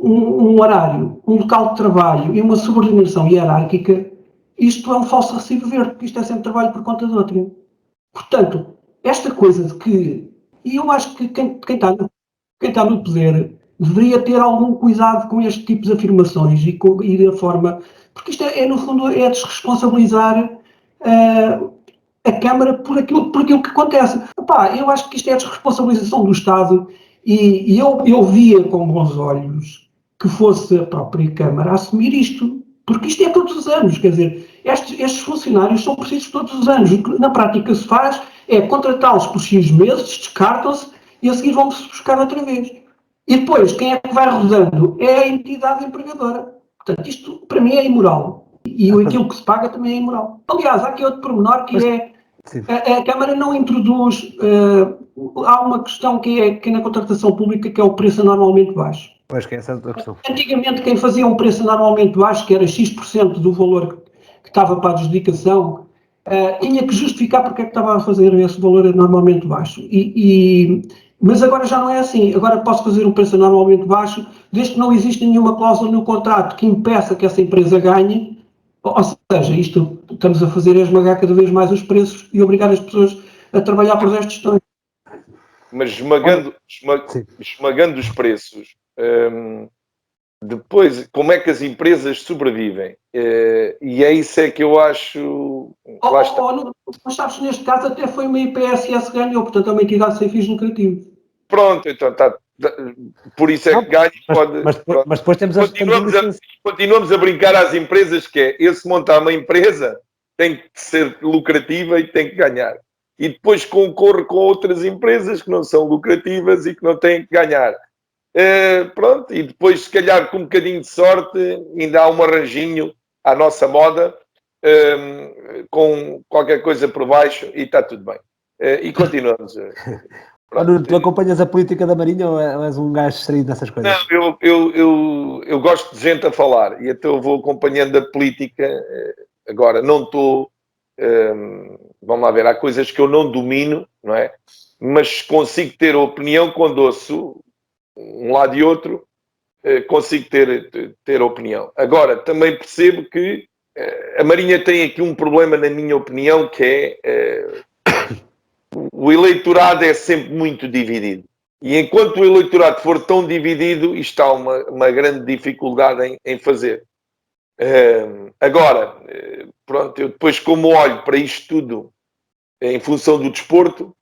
um horário, um local de trabalho e uma subordinação hierárquica, isto é um falso recibo verde, porque isto é sempre trabalho por conta de outro. Portanto, esta coisa de que, e eu acho que quem está no poder deveria ter algum cuidado com este tipo de afirmações e da forma, porque isto no fundo, é desresponsabilizar a Câmara por aquilo que acontece. Epá, eu acho que isto é a desresponsabilização do Estado e eu via com bons olhos que fosse a própria Câmara a assumir isto, porque isto é todos os anos, quer dizer, estes funcionários são precisos todos os anos. O que na prática se faz é contratá-los por X meses, descartam-se e a seguir vão-se buscar outra vez. E depois, quem é que vai rodando? É a entidade empregadora. Portanto, isto para mim é imoral. E aquilo que se paga também é imoral. Aliás, há aqui outro pormenor que é a Câmara não introduz... há uma questão que é na contratação pública, que é o preço anormalmente baixo. Pois, que é essa a questão. Antigamente, quem fazia um preço anormalmente baixo, que era X% do valor que estava para a adjudicação, tinha que justificar porque é que estava a fazer esse valor anormalmente baixo. Mas agora já não é assim. Agora posso fazer um preço anormalmente baixo, desde que não existe nenhuma cláusula no contrato que impeça que essa empresa ganhe. Ou seja, isto estamos a fazer é esmagar cada vez mais os preços e obrigar as pessoas a trabalhar por 10 tostões. Mas esmagando os preços, Depois, como é que as empresas sobrevivem? E é isso é que eu acho... Lá está. Mas sabes que neste caso até foi uma IPSS que ganhou, portanto é uma entidade sem fins lucrativos. Pronto, então está. Por isso é que ganha. Mas depois temos continuamos a brincar às empresas que é, eu se montar uma empresa tem que ser lucrativa e tem que ganhar. E depois concorre com outras empresas que não são lucrativas e que não têm que ganhar. Pronto, e depois se calhar com um bocadinho de sorte ainda há um arranjinho à nossa moda, com qualquer coisa por baixo e está tudo bem. E continuamos. Nuno, tu acompanhas a política da Marinha ou és um gajo distraído nessas coisas? Não, eu gosto de gente a falar e então eu vou acompanhando a política. Agora, não estou... vamos lá ver, há coisas que eu não domino, não é? Mas consigo ter opinião quando ouço um lado e outro, consigo ter opinião. Agora, também percebo que a Marinha tem aqui um problema, na minha opinião, que é... o eleitorado é sempre muito dividido. E enquanto o eleitorado for tão dividido, isto há uma grande dificuldade em fazer. Agora, pronto, eu depois como olho para isto tudo em função do desporto,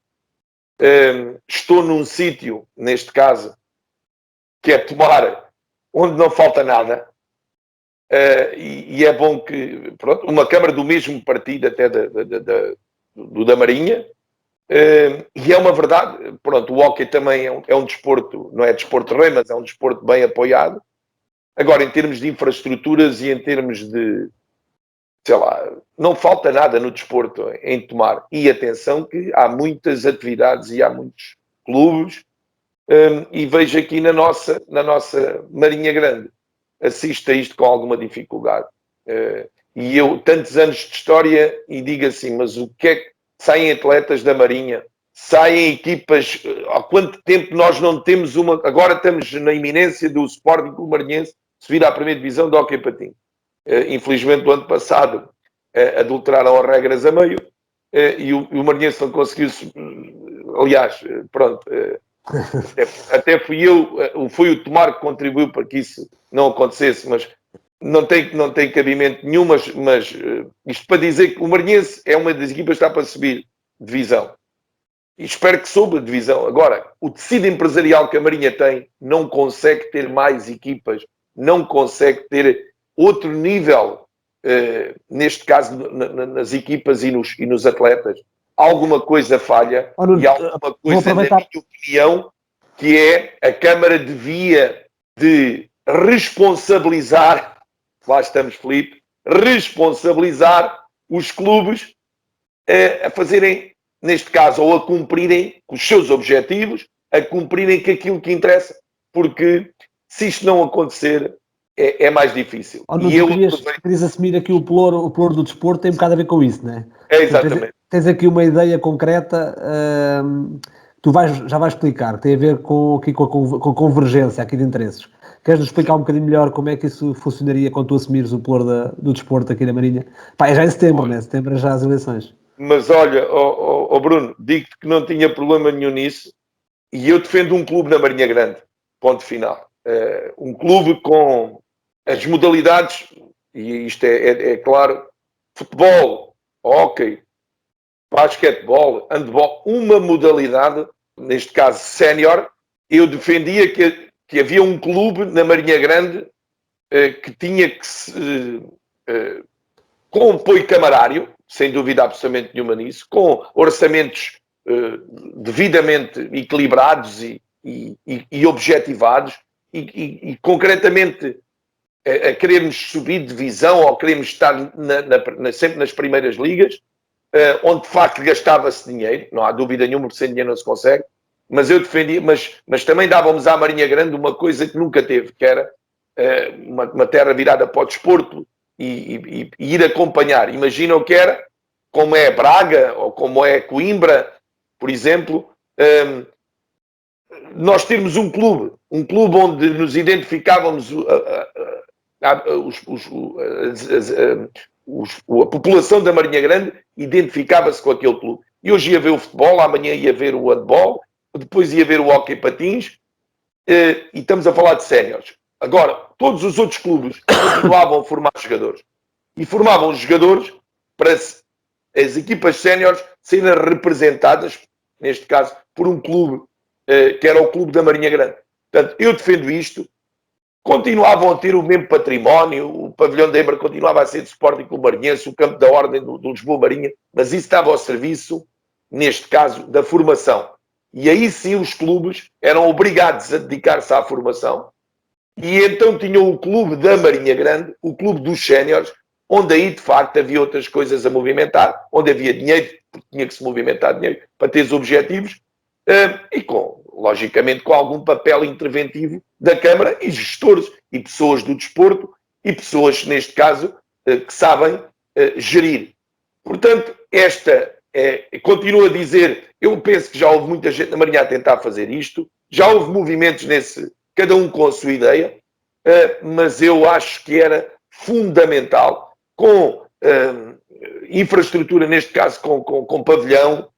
estou num sítio, neste caso, que é Tomar, onde não falta nada. E é bom que, pronto, uma Câmara do mesmo partido até da Marinha, e é uma verdade, pronto, o hóquei também é um desporto, não é desporto rei, mas é um desporto bem apoiado. Agora, em termos de infraestruturas e em termos de, sei lá, não falta nada no desporto em Tomar. E atenção que há muitas atividades e há muitos clubes, e vejo aqui na nossa Marinha Grande, assisto a isto com alguma dificuldade. E eu, tantos anos de história, e digo assim, mas o que é que saem atletas da Marinha, saem equipas, há quanto tempo nós não temos uma... Agora estamos na iminência do Sporting Clube Marinhense subir à primeira divisão do hóquei patins. Infelizmente, no ano passado, adulteraram as regras a meio, e o Marinhense não conseguiu... Aliás, pronto, até foi o Tomar que contribuiu para que isso não acontecesse, mas não tem cabimento nenhum, mas isto para dizer que o Marinhense é uma das equipas que está para subir divisão. E espero que suba a divisão. Agora, o tecido empresarial que a Marinha tem não consegue ter mais equipas, não consegue ter outro nível, neste caso, nas equipas e nos atletas. Alguma coisa falha e alguma coisa, na minha opinião, que é a Câmara devia de responsabilizar, lá estamos, Filipe, responsabilizar os clubes a fazerem, neste caso, ou a cumprirem com os seus objetivos, a cumprirem com aquilo que interessa, porque se isto não acontecer, é mais difícil. E eu querias assumir aqui o ploro do desporto, tem um bocado a ver com isso, não é? É, exatamente. Tens aqui uma ideia concreta, tu já vais explicar, tem a ver com a convergência aqui de interesses. Queres-nos explicar um bocadinho melhor como é que isso funcionaria quando tu assumires o ploro do desporto aqui na Marinha? É já em setembro, né? Setembro é já as eleições. Mas olha, Bruno, digo-te que não tinha problema nenhum nisso, e eu defendo um clube na Marinha Grande, ponto final. Um clube com as modalidades, e isto é claro, futebol, hóquei, basquetebol, handball, uma modalidade, neste caso sénior. Eu defendia que havia um clube na Marinha Grande que tinha que com apoio camarário, sem dúvida absolutamente nenhuma nisso, com orçamentos devidamente equilibrados e objetivados, e concretamente a querermos subir de divisão ou queremos estar sempre nas primeiras ligas, onde de facto gastava-se dinheiro, não há dúvida nenhuma, porque sem dinheiro não se consegue, mas eu defendia, mas também dávamos à Marinha Grande uma coisa que nunca teve, que era uma terra virada para o desporto e ir acompanhar. Imagina o que era, como é Braga ou como é Coimbra, por exemplo, nós termos um clube onde nos identificávamos a população da Marinha Grande identificava-se com aquele clube. E hoje ia ver o futebol, amanhã ia ver o handball, depois ia ver o hóquei patins, e estamos a falar de séniores. Agora, todos os outros clubes continuavam a formar jogadores. E formavam jogadores para as equipas séniores serem representadas, neste caso, por um clube que era o Clube da Marinha Grande. Portanto, eu defendo isto. Continuavam a ter o mesmo património, o pavilhão de Évora continuava a ser do Sporting Clube Marinhense, o campo da Ordem do Lisboa Marinha, mas isso estava ao serviço, neste caso, da formação. E aí sim os clubes eram obrigados a dedicar-se à formação. E então tinham o Clube da Marinha Grande, o Clube dos Séniores, onde aí, de facto, havia outras coisas a movimentar, onde havia dinheiro, porque tinha que se movimentar dinheiro para ter os objetivos, e logicamente, com algum papel interventivo da Câmara e gestores, e pessoas do desporto, e pessoas, neste caso, que sabem gerir. Portanto, continuo a dizer, eu penso que já houve muita gente na Marinha a tentar fazer isto, já houve movimentos cada um com a sua ideia, mas eu acho que era fundamental, com infraestrutura, neste caso com pavilhão,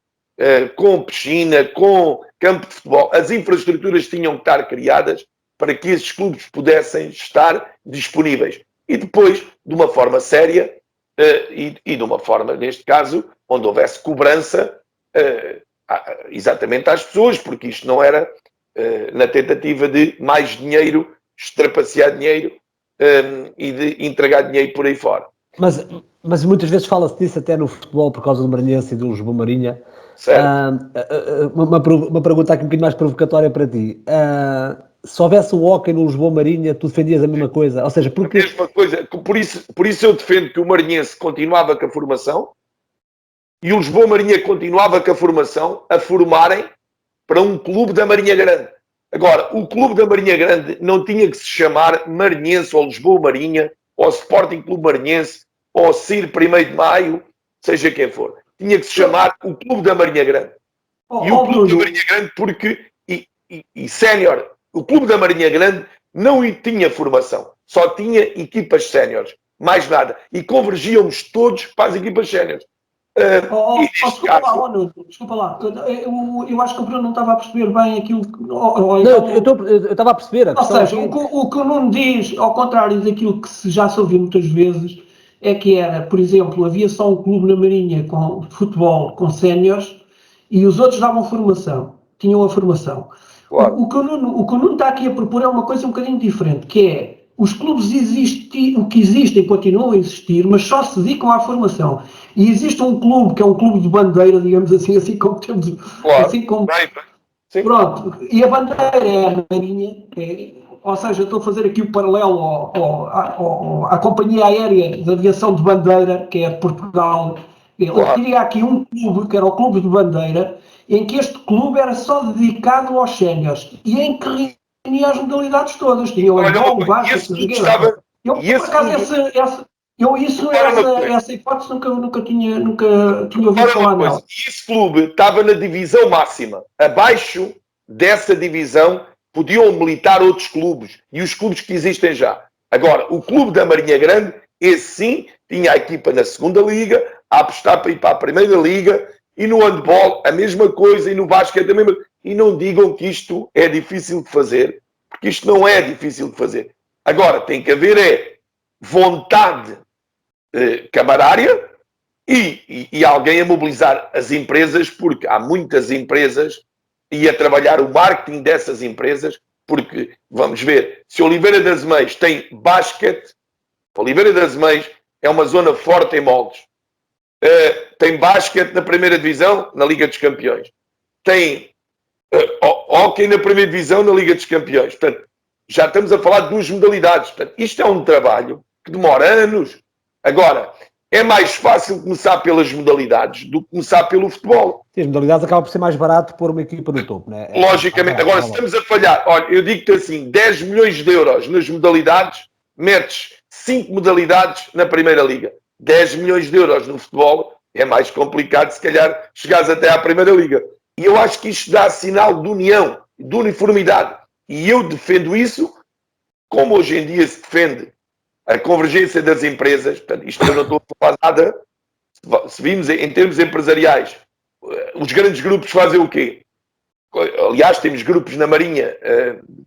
com piscina, com campo de futebol, as infraestruturas tinham que estar criadas para que esses clubes pudessem estar disponíveis. E depois, de uma forma séria, e de uma forma, neste caso, onde houvesse cobrança exatamente às pessoas, porque isto não era na tentativa de mais dinheiro, extrapacear dinheiro e de entregar dinheiro por aí fora. Mas muitas vezes fala-se disso até no futebol por causa do Maranhense e do Lisboa Marinha. Uma pergunta aqui um bocadinho mais provocatória para ti. Se houvesse o hóquei no Lisboa Marinha, tu defendias a mesma coisa? Ou seja, porque... A mesma coisa. Por isso eu defendo que o Marinhense continuava com a formação e o Lisboa Marinha continuava com a formação a formarem para um clube da Marinha Grande. Agora, o clube da Marinha Grande não tinha que se chamar Marinhense ou Lisboa Marinha ou Sporting Clube Marinhense ou CIR 1º de Maio, seja quem for. Tinha que se chamar o Clube da Marinha Grande. E o Clube da Marinha Grande porque... E sénior, o Clube da Marinha Grande não tinha formação. Só tinha equipas séniores. Mais nada. E convergíamos todos para as equipas séniores. Desculpa lá. Eu acho que o Bruno não estava a perceber bem aquilo que... eu estava a perceber. Ou seja, o que o Nuno diz, ao contrário daquilo que já se ouviu muitas vezes, é que era, por exemplo, havia só um clube na Marinha com futebol, com séniores, e os outros davam formação, tinham a formação. Claro. O que o Nuno está aqui a propor é uma coisa um bocadinho diferente, que é, os clubes que existem continuam a existir, mas só se dedicam à formação. E existe um clube, que é um clube de bandeira, digamos assim como temos... Claro. Assim como, sim. Pronto, e a bandeira é a Marinha, ou seja, eu estou a fazer aqui o paralelo à companhia aérea de aviação de bandeira, que é a de Portugal. Eu teria aqui um clube, que era o Clube de Bandeira, em que este clube era só dedicado aos séniores e em que reunia as modalidades todas. Tinha o handball, o basquete, essa hipótese nunca tinha ouvido falar nela. E esse clube estava na divisão máxima. Abaixo dessa divisão podiam militar outros clubes e os clubes que existem já. Agora, o Clube da Marinha Grande, esse sim, tinha a equipa na segunda liga, a apostar para ir para a primeira liga, e no handball a mesma coisa, e no basquete a mesma coisa. E não digam que isto é difícil de fazer, porque isto não é difícil de fazer. Agora, tem que haver vontade camarária e alguém a mobilizar as empresas, porque há muitas empresas, e a trabalhar o marketing dessas empresas, porque, vamos ver, se Oliveira das Meias tem basquete, Oliveira das Meias é uma zona forte em moldes. Tem basquete na primeira divisão, na Liga dos Campeões. Tem hóquei na primeira divisão, na Liga dos Campeões. Portanto, já estamos a falar de duas modalidades. Portanto, isto é um trabalho que demora anos. Agora, é mais fácil começar pelas modalidades do que começar pelo futebol. Sim, as modalidades acabam por ser mais barato pôr uma equipa no topo, não é? Logicamente. Agora, se estamos a falhar, olha, eu digo-te assim, 10 milhões de euros nas modalidades, metes 5 modalidades na Primeira Liga. 10 milhões de euros no futebol é mais complicado, se calhar, chegares até à Primeira Liga. E eu acho que isto dá sinal de união, de uniformidade. E eu defendo isso, como hoje em dia se defende a convergência das empresas. Portanto, isto eu não estou a falar nada. Se vimos em termos empresariais, os grandes grupos fazem o quê? aliás, temos grupos na Marinha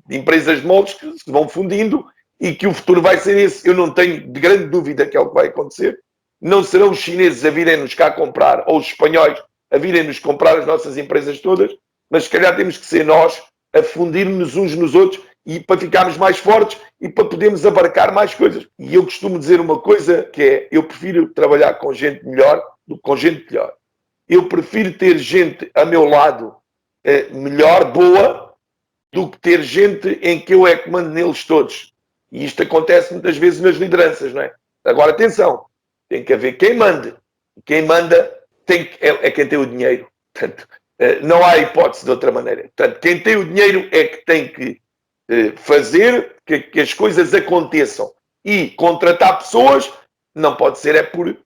de empresas de moldes que se vão fundindo e que o futuro vai ser esse. Eu não tenho de grande dúvida que é o que vai acontecer. Não serão os chineses a virem-nos cá comprar, ou os espanhóis a virem-nos comprar as nossas empresas todas, mas se calhar temos que ser nós a fundir-nos uns nos outros e para ficarmos mais fortes e para podermos abarcar mais coisas. E eu costumo dizer uma coisa que é, eu prefiro trabalhar com gente melhor do que com gente pior. Eu prefiro ter gente a meu lado melhor, boa, do que ter gente em que eu é que mando neles todos. E isto acontece muitas vezes nas lideranças, não é? Agora, atenção, tem que haver quem mande. Quem manda é quem tem o dinheiro. Portanto, não há hipótese de outra maneira. Portanto, quem tem o dinheiro é que tem que fazer que as coisas aconteçam. E contratar pessoas não pode ser por...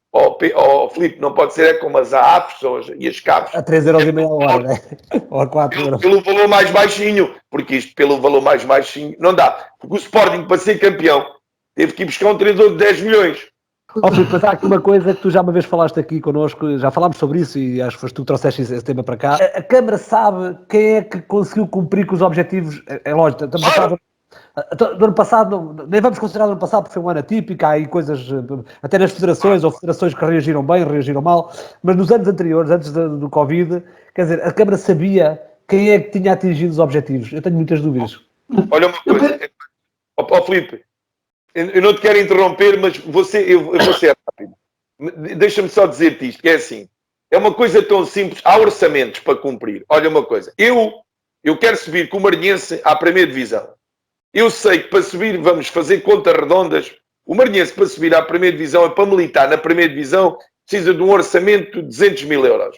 Filipe, não pode ser como as AAPs e as CAPs. A 3,5€ a hora, né? Ou a 4€. Pelo valor mais baixinho. Porque isto, pelo valor mais baixinho, não dá. Porque o Sporting, para ser campeão, teve que ir buscar um treinador de 10 milhões. Filipe, mas há aqui uma coisa que tu já uma vez falaste aqui connosco, já falámos sobre isso e acho que foste tu que trouxeste esse tema para cá. A Câmara sabe quem é que conseguiu cumprir com os objetivos. É lógico, estamos a falar do ano passado, nem vamos considerar do ano passado porque foi um ano atípico, há aí coisas, até nas federações, ou federações que reagiram bem, reagiram mal, mas nos anos anteriores, antes do Covid, quer dizer, a Câmara sabia quem é que tinha atingido os objetivos. Eu tenho muitas dúvidas. Olha uma coisa, Filipe, eu não te quero interromper, mas eu vou ser rápido. Deixa-me só dizer-te isto, que é assim, é uma coisa tão simples, há orçamentos para cumprir. Olha uma coisa, eu quero subir com o Marinhense à primeira divisão. Eu sei que para subir, vamos fazer contas redondas, o Marinhense para subir à primeira divisão, para militar na primeira divisão, precisa de um orçamento de 200 mil euros.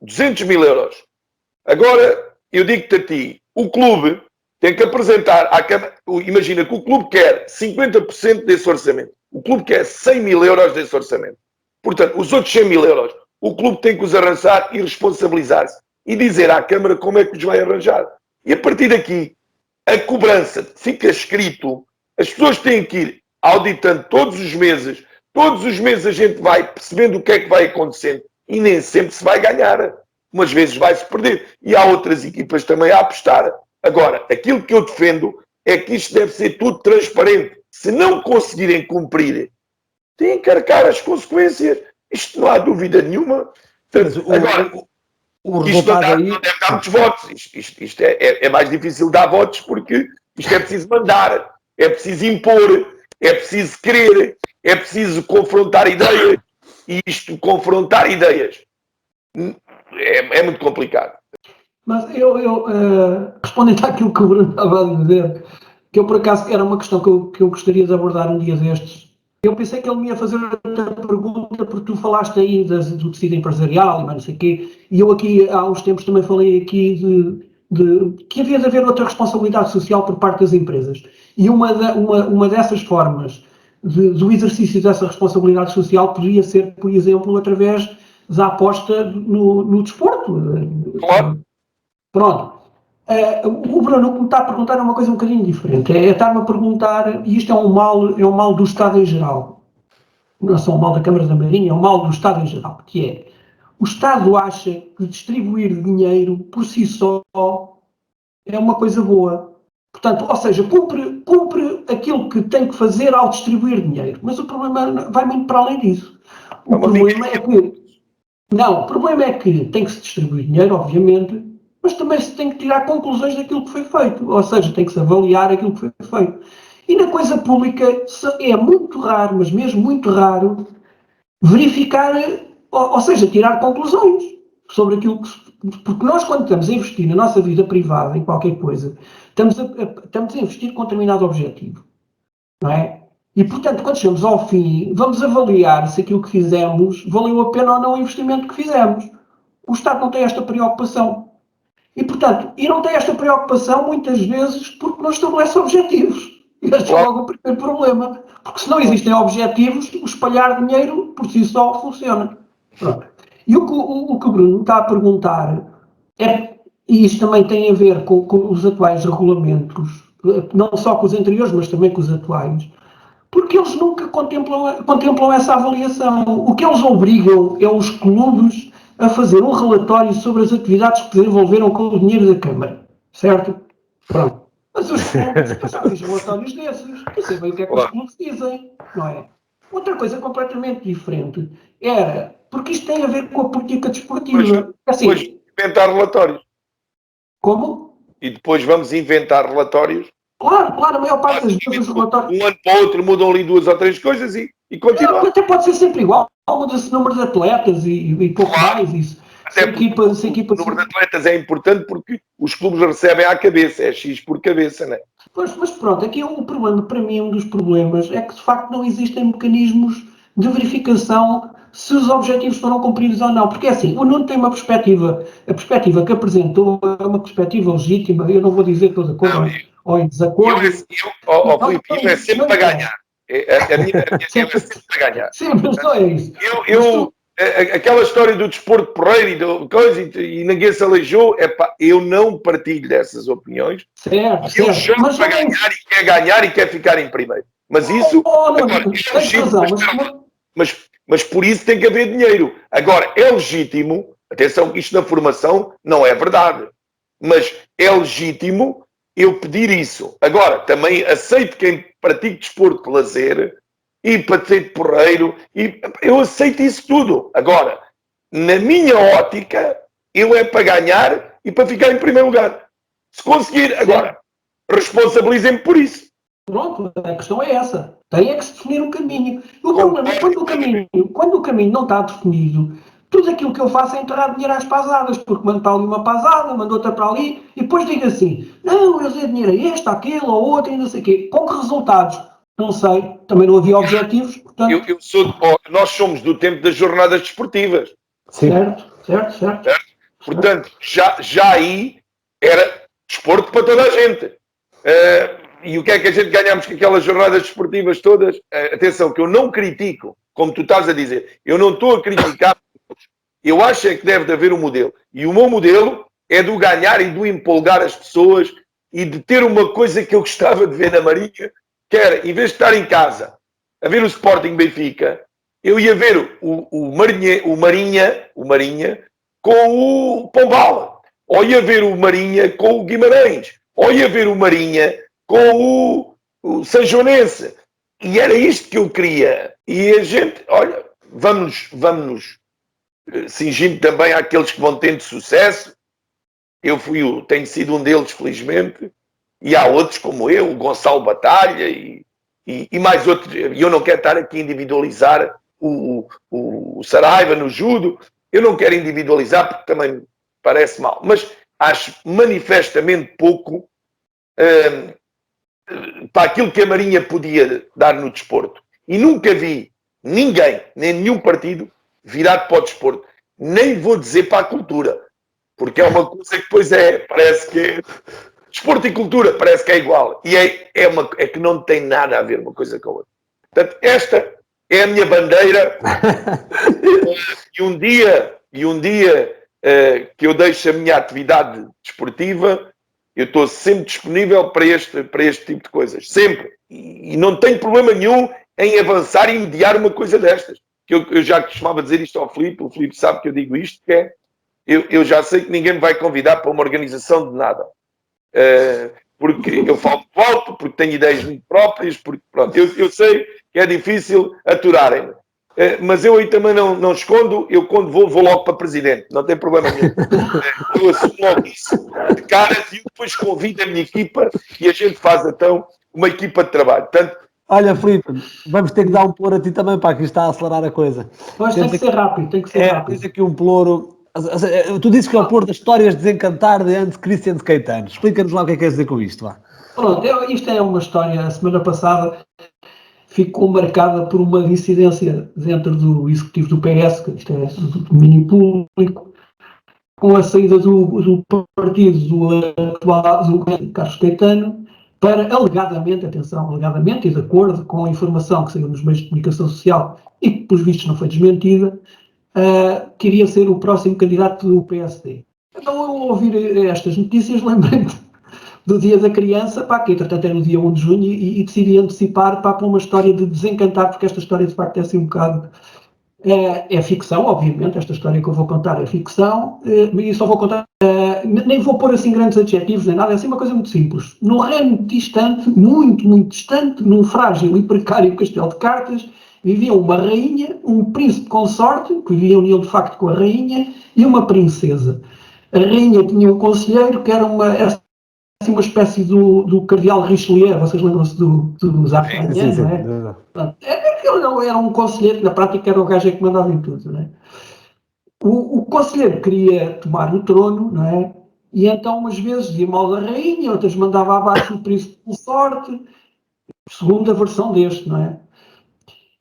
200 mil euros. Agora, eu digo-te a ti, o clube tem que apresentar à Câmara, imagina que o clube quer 50% desse orçamento. O clube quer 100 mil euros desse orçamento. Portanto, os outros 100 mil euros, o clube tem que os arranjar e responsabilizar-se. E dizer à Câmara como é que os vai arranjar. E a partir daqui, a cobrança fica escrito, as pessoas têm que ir auditando todos os meses a gente vai percebendo o que é que vai acontecendo e nem sempre se vai ganhar. Umas vezes vai-se perder. E há outras equipas também a apostar. Agora, aquilo que eu defendo é que isto deve ser tudo transparente. Se não conseguirem cumprir, têm que arcar as consequências. Isto não há dúvida nenhuma. Portanto, agora, isto não deve dar muitos votos. Isto é mais difícil dar votos porque isto é preciso mandar, é preciso impor, é preciso querer, é preciso confrontar ideias. E isto, confrontar ideias, é muito complicado. Mas eu respondendo àquilo que o Bruno estava a dizer, que eu por acaso era uma questão que eu gostaria de abordar um dia destes. Eu pensei que ele me ia fazer outra pergunta, porque tu falaste aí do tecido empresarial e não sei o quê, e eu aqui há uns tempos também falei aqui de que havia de haver outra responsabilidade social por parte das empresas. E uma dessas formas do exercício dessa responsabilidade social poderia ser, por exemplo, através da aposta no desporto. Claro. Pronto. O Bruno, o que me está a perguntar é uma coisa um bocadinho diferente. É estar-me a perguntar, e isto é um mal do Estado em geral. Não é só um mal da Câmara da Marinha, é um mal do Estado em geral, que é, o Estado acha que distribuir dinheiro por si só é uma coisa boa. Portanto, ou seja, cumpre aquilo que tem que fazer ao distribuir dinheiro. Mas o problema vai muito para além disso. O problema é que tem que se distribuir dinheiro, obviamente, mas também se tem que tirar conclusões daquilo que foi feito. Ou seja, tem que se avaliar aquilo que foi feito. E na coisa pública é muito raro, mas mesmo muito raro, verificar, ou seja, tirar conclusões sobre aquilo que... Porque nós, quando estamos a investir na nossa vida privada, em qualquer coisa, estamos a investir com determinado objetivo. Não é? E, portanto, quando chegamos ao fim, vamos avaliar se aquilo que fizemos valeu a pena ou não o investimento que fizemos. O Estado não tem esta preocupação. E, portanto, não tem esta preocupação muitas vezes porque não estabelece objetivos. E este é logo o primeiro problema. Porque se não existem objetivos, o espalhar dinheiro por si só funciona. Pronto. E o que o Bruno está a perguntar é, e isto também tem a ver com os atuais regulamentos, não só com os anteriores, mas também com os atuais, porque eles nunca contemplam essa avaliação. O que eles obrigam é os clubes a fazer um relatório sobre as atividades que desenvolveram com o dinheiro da Câmara, certo? Pronto. Mas os clubes, eu já fiz relatórios desses, eu sei bem o que é que os clubes dizem, não é? Outra coisa completamente diferente era, porque isto tem a ver com a política desportiva. Assim, depois inventar relatórios. como? E depois vamos inventar relatórios. Claro, a maior parte das vezes os relatórios... Um ano para o outro mudam ali 2 ou 3 coisas e continua. Até pode ser sempre igual, muda-se o número de atletas e pouco mais, isso. Até o número de atletas é importante porque os clubes recebem à cabeça, é X por cabeça, não é? Pois, mas pronto, aqui o problema, para mim, um dos problemas é que de facto não existem mecanismos de verificação se os objetivos foram cumpridos ou não. Porque é assim, o Nuno tem uma perspectiva, a perspectiva que apresentou é uma perspectiva legítima, eu não vou dizer que estou de acordo ou em desacordo. Filipe, eu é sempre para ganhar. A minha é sempre para ganhar. Sim, mas não é isso. Aquela história do desporto porreiro e ninguém se aleijou, eu não partilho dessas opiniões. Certo, eu chamo para ganhar e quer ficar em primeiro. Mas isso é legítimo. Mas por isso tem que haver dinheiro. Agora, é legítimo, atenção que isto na formação não é verdade, mas é legítimo eu pedir isso. Agora, também aceito quem pratique desporto de lazer e patente porreiro, e eu aceito isso tudo. Agora, na minha ótica, eu é para ganhar e para ficar em primeiro lugar. Se conseguir, agora, responsabilizem-me por isso. Pronto, a questão é essa. Tem é que se definir um caminho. O problema é quando o caminho não está definido, tudo aquilo que eu faço é enterrar dinheiro às pasadas, porque mando para ali uma pasada, mando outra para ali, e depois digo assim, não, eu dei dinheiro a este, àquele, ou outro, e não sei o quê. Com que resultados? Não sei, também não havia objetivos, portanto... Nós somos do tempo das jornadas desportivas. Certo. Portanto, já aí era desporto para toda a gente. E o que é que a gente ganhámos com aquelas jornadas desportivas todas? Atenção, que eu não critico, como tu estás a dizer, eu não estou a criticar, eu acho é que deve de haver um modelo. E o meu modelo é do ganhar e do empolgar as pessoas e de ter uma coisa que eu gostava de ver na Marinha, que era, em vez de estar em casa a ver o Sporting Benfica, eu ia ver o Marinha com o Pombal, ou ia ver o Marinha com o Guimarães, ou ia ver o Marinha com o Sanjonense. E era isto que eu queria. E a gente, olha, vamos cingindo também àqueles que vão tendo sucesso. Tenho sido um deles, felizmente. E há outros como eu, o Gonçalo Batalha e mais outros. E eu não quero estar aqui a individualizar o Saraiva no judo. Eu não quero individualizar porque também parece mal. Mas acho manifestamente pouco para aquilo que a Marinha podia dar no desporto. E nunca vi ninguém, nem nenhum partido, virado para o desporto. Nem vou dizer para a cultura. Porque é uma coisa que depois parece que é... Desporto e cultura parece que é igual. E é que não tem nada a ver uma coisa com a outra. Portanto, esta é a minha bandeira. E um dia que eu deixo a minha atividade desportiva, eu estou sempre disponível para este tipo de coisas. Sempre. E não tenho problema nenhum em avançar e mediar uma coisa destas. Eu já costumava dizer isto ao Filipe, o Filipe sabe que eu digo isto, que é, eu já sei que ninguém me vai convidar para uma organização de nada. Porque eu falto, porque tenho ideias muito próprias, porque pronto, eu sei que é difícil aturarem-me. Mas eu aí também não escondo, eu quando vou logo para presidente, não tem problema nenhum. Eu assumo logo isso de caras e depois convido a minha equipa e a gente faz então uma equipa de trabalho. Portanto, olha, Filipe, vamos ter que dar um ploro a ti também, para que isto está a acelerar a coisa. Mas tem que ser rápido, Tens aqui um ploro. Tu dizes que é o ploro das histórias de desencantar de Hans Christian Caetano. Explica-nos lá o que é que queres dizer com isto, vá. Pronto, isto é uma história, a semana passada ficou marcada por uma dissidência dentro do executivo do PS, que isto é do domínio público, com a saída do partido do atual do Carlos Caetano, para alegadamente, atenção, alegadamente, e de acordo com a informação que saiu nos meios de comunicação social e que, pelos vistos, não foi desmentida, queria ser o próximo candidato do PSD. Então, ao ouvir estas notícias, lembrei-me do Dia da Criança, que entretanto era no dia 1 de junho, e decidi antecipar para uma história de desencantar, porque esta história de facto é assim um bocado É ficção, obviamente, esta história que eu vou contar é ficção, e só vou contar, nem vou pôr assim grandes adjetivos nem nada, é assim uma coisa muito simples. No reino distante, muito, muito distante, num frágil e precário castelo de cartas, viviam uma rainha, um príncipe consorte, que vivia união de facto com a rainha, e uma princesa. A rainha tinha um conselheiro que era uma espécie do cardeal Richelieu, vocês lembram-se do D'Artagnan, não é? Portanto, era um conselheiro que na prática era o gajo que mandava em tudo, não é? O conselheiro queria tomar o trono, não é? E então umas vezes dizia mal da rainha, outras mandava abaixo o príncipe consorte, segundo a versão deste, não é?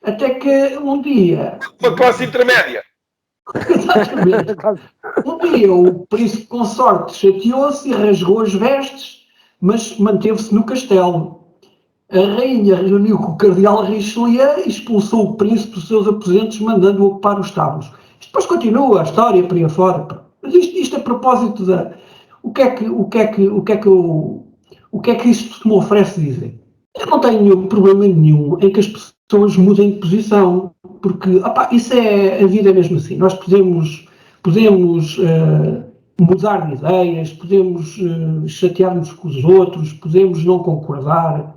Até que um dia... Uma classe intermédia. Exatamente. Um dia o príncipe consorte chateou-se e rasgou as vestes, mas manteve-se no castelo. A rainha reuniu com o cardeal Richelieu e expulsou o príncipe dos seus aposentos, mandando-o ocupar os estábulos. Isto depois continua a história por aí afora. Mas isto a propósito da... O que é que isto me oferece dizer? Eu não tenho problema nenhum em que as pessoas mudem de posição, porque isso a vida é mesmo assim. Nós podemos mudar de ideias, podemos chatear-nos com os outros, podemos não concordar.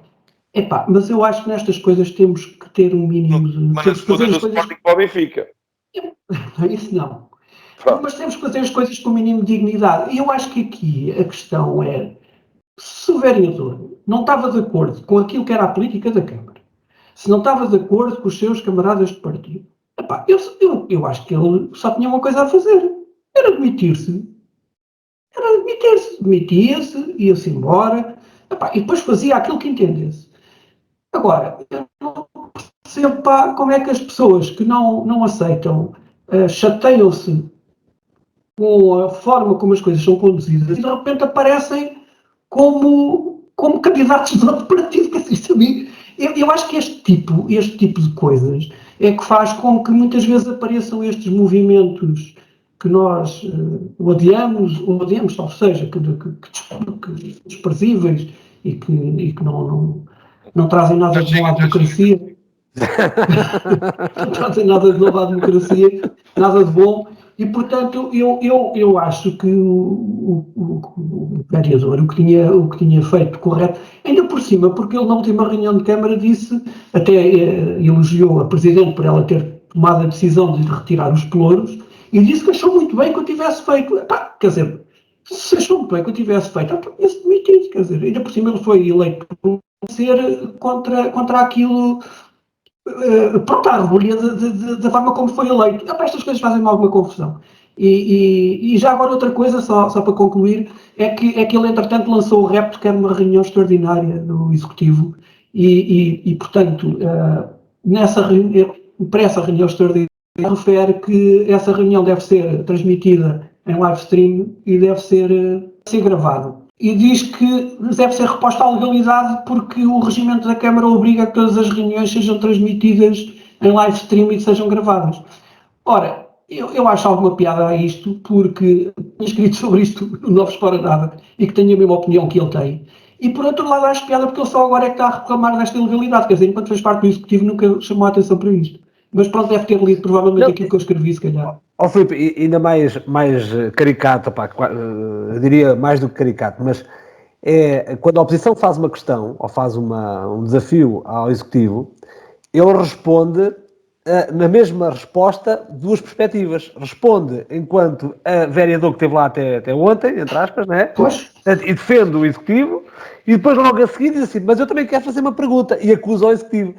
Mas eu acho que nestas coisas temos que ter um mínimo de... Mas nas coisas do Sporting para o Benfica. Isso não. Mas temos que fazer as coisas com o mínimo de dignidade. E eu acho que aqui a questão é, se o vereador não estava de acordo com aquilo que era a política da Câmara, se não estava de acordo com os seus camaradas de partido, eu acho que ele só tinha uma coisa a fazer. Era demitir-se. Demitia-se, ia-se embora, e depois fazia aquilo que entendesse. Agora, eu não percebo como é que as pessoas que não aceitam chateiam-se com a forma como as coisas são conduzidas e de repente aparecem como candidatos de outro partido. Eu acho que este tipo de coisas é que faz com que muitas vezes apareçam estes movimentos que nós odiamos, ou seja, que desprezíveis e que não trazem nada de bom à democracia. Não trazem nada de novo à democracia, nada de bom. E, portanto, eu acho que o vereador, o que tinha feito correto, ainda por cima, porque ele na última reunião de Câmara disse, até elogiou a Presidente por ela ter tomado a decisão de retirar os pelouros, e disse que achou muito bem que eu tivesse feito. Quer dizer, se achou muito bem que eu tivesse feito, tinha-se demitido, quer dizer, ainda por cima ele foi eleito por ser contra aquilo... pronto, a rebelião da forma como foi eleito. Estas coisas fazem-me alguma confusão. E já agora outra coisa, só para concluir, é que ele entretanto lançou o repto, que era uma reunião extraordinária do Executivo, e portanto, para essa reunião extraordinária, refere que essa reunião deve ser transmitida em live stream e deve ser gravada. E diz que deve ser reposta à legalidade porque o regimento da Câmara obriga a que todas as reuniões sejam transmitidas em live stream e sejam gravadas. Ora, eu acho alguma piada a isto, porque tenho escrito sobre isto no Novos Fora Nada e que tenho a mesma opinião que ele tem. E por outro lado acho piada porque ele só agora é que está a reclamar desta ilegalidade, quer dizer, enquanto fez parte do Executivo nunca chamou a atenção para isto. Mas pronto, deve ter lido provavelmente aquilo que eu escrevi, se calhar. Filipe, ainda mais caricato, eu diria mais do que caricato, mas quando a oposição faz uma questão, ou faz um desafio ao Executivo, ele responde na mesma resposta duas perspectivas. Responde enquanto vereador que esteve lá até ontem, entre aspas, não é? Pois. E defende o Executivo, e depois logo a seguir diz assim, mas eu também quero fazer uma pergunta, e acusa o Executivo.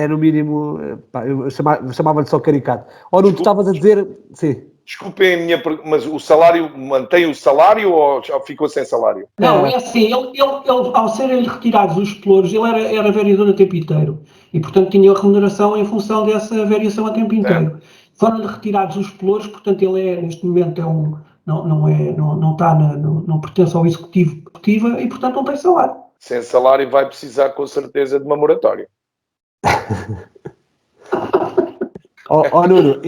No mínimo, eu chamava-lhe só caricato. Ora, tu estavas a dizer... Sim. Desculpem a minha pergunta, mas o salário, mantém o salário ou ficou sem salário? Não, é assim, ele ao serem retirados os pelouros, ele era vereador a tempo inteiro e, portanto, tinha remuneração em função dessa variação a tempo inteiro. Foram-lhe retirados os pelouros, portanto, ele neste momento não pertence ao executivo e, portanto, não tem salário. Sem salário vai precisar, com certeza, de uma moratória. Nuno,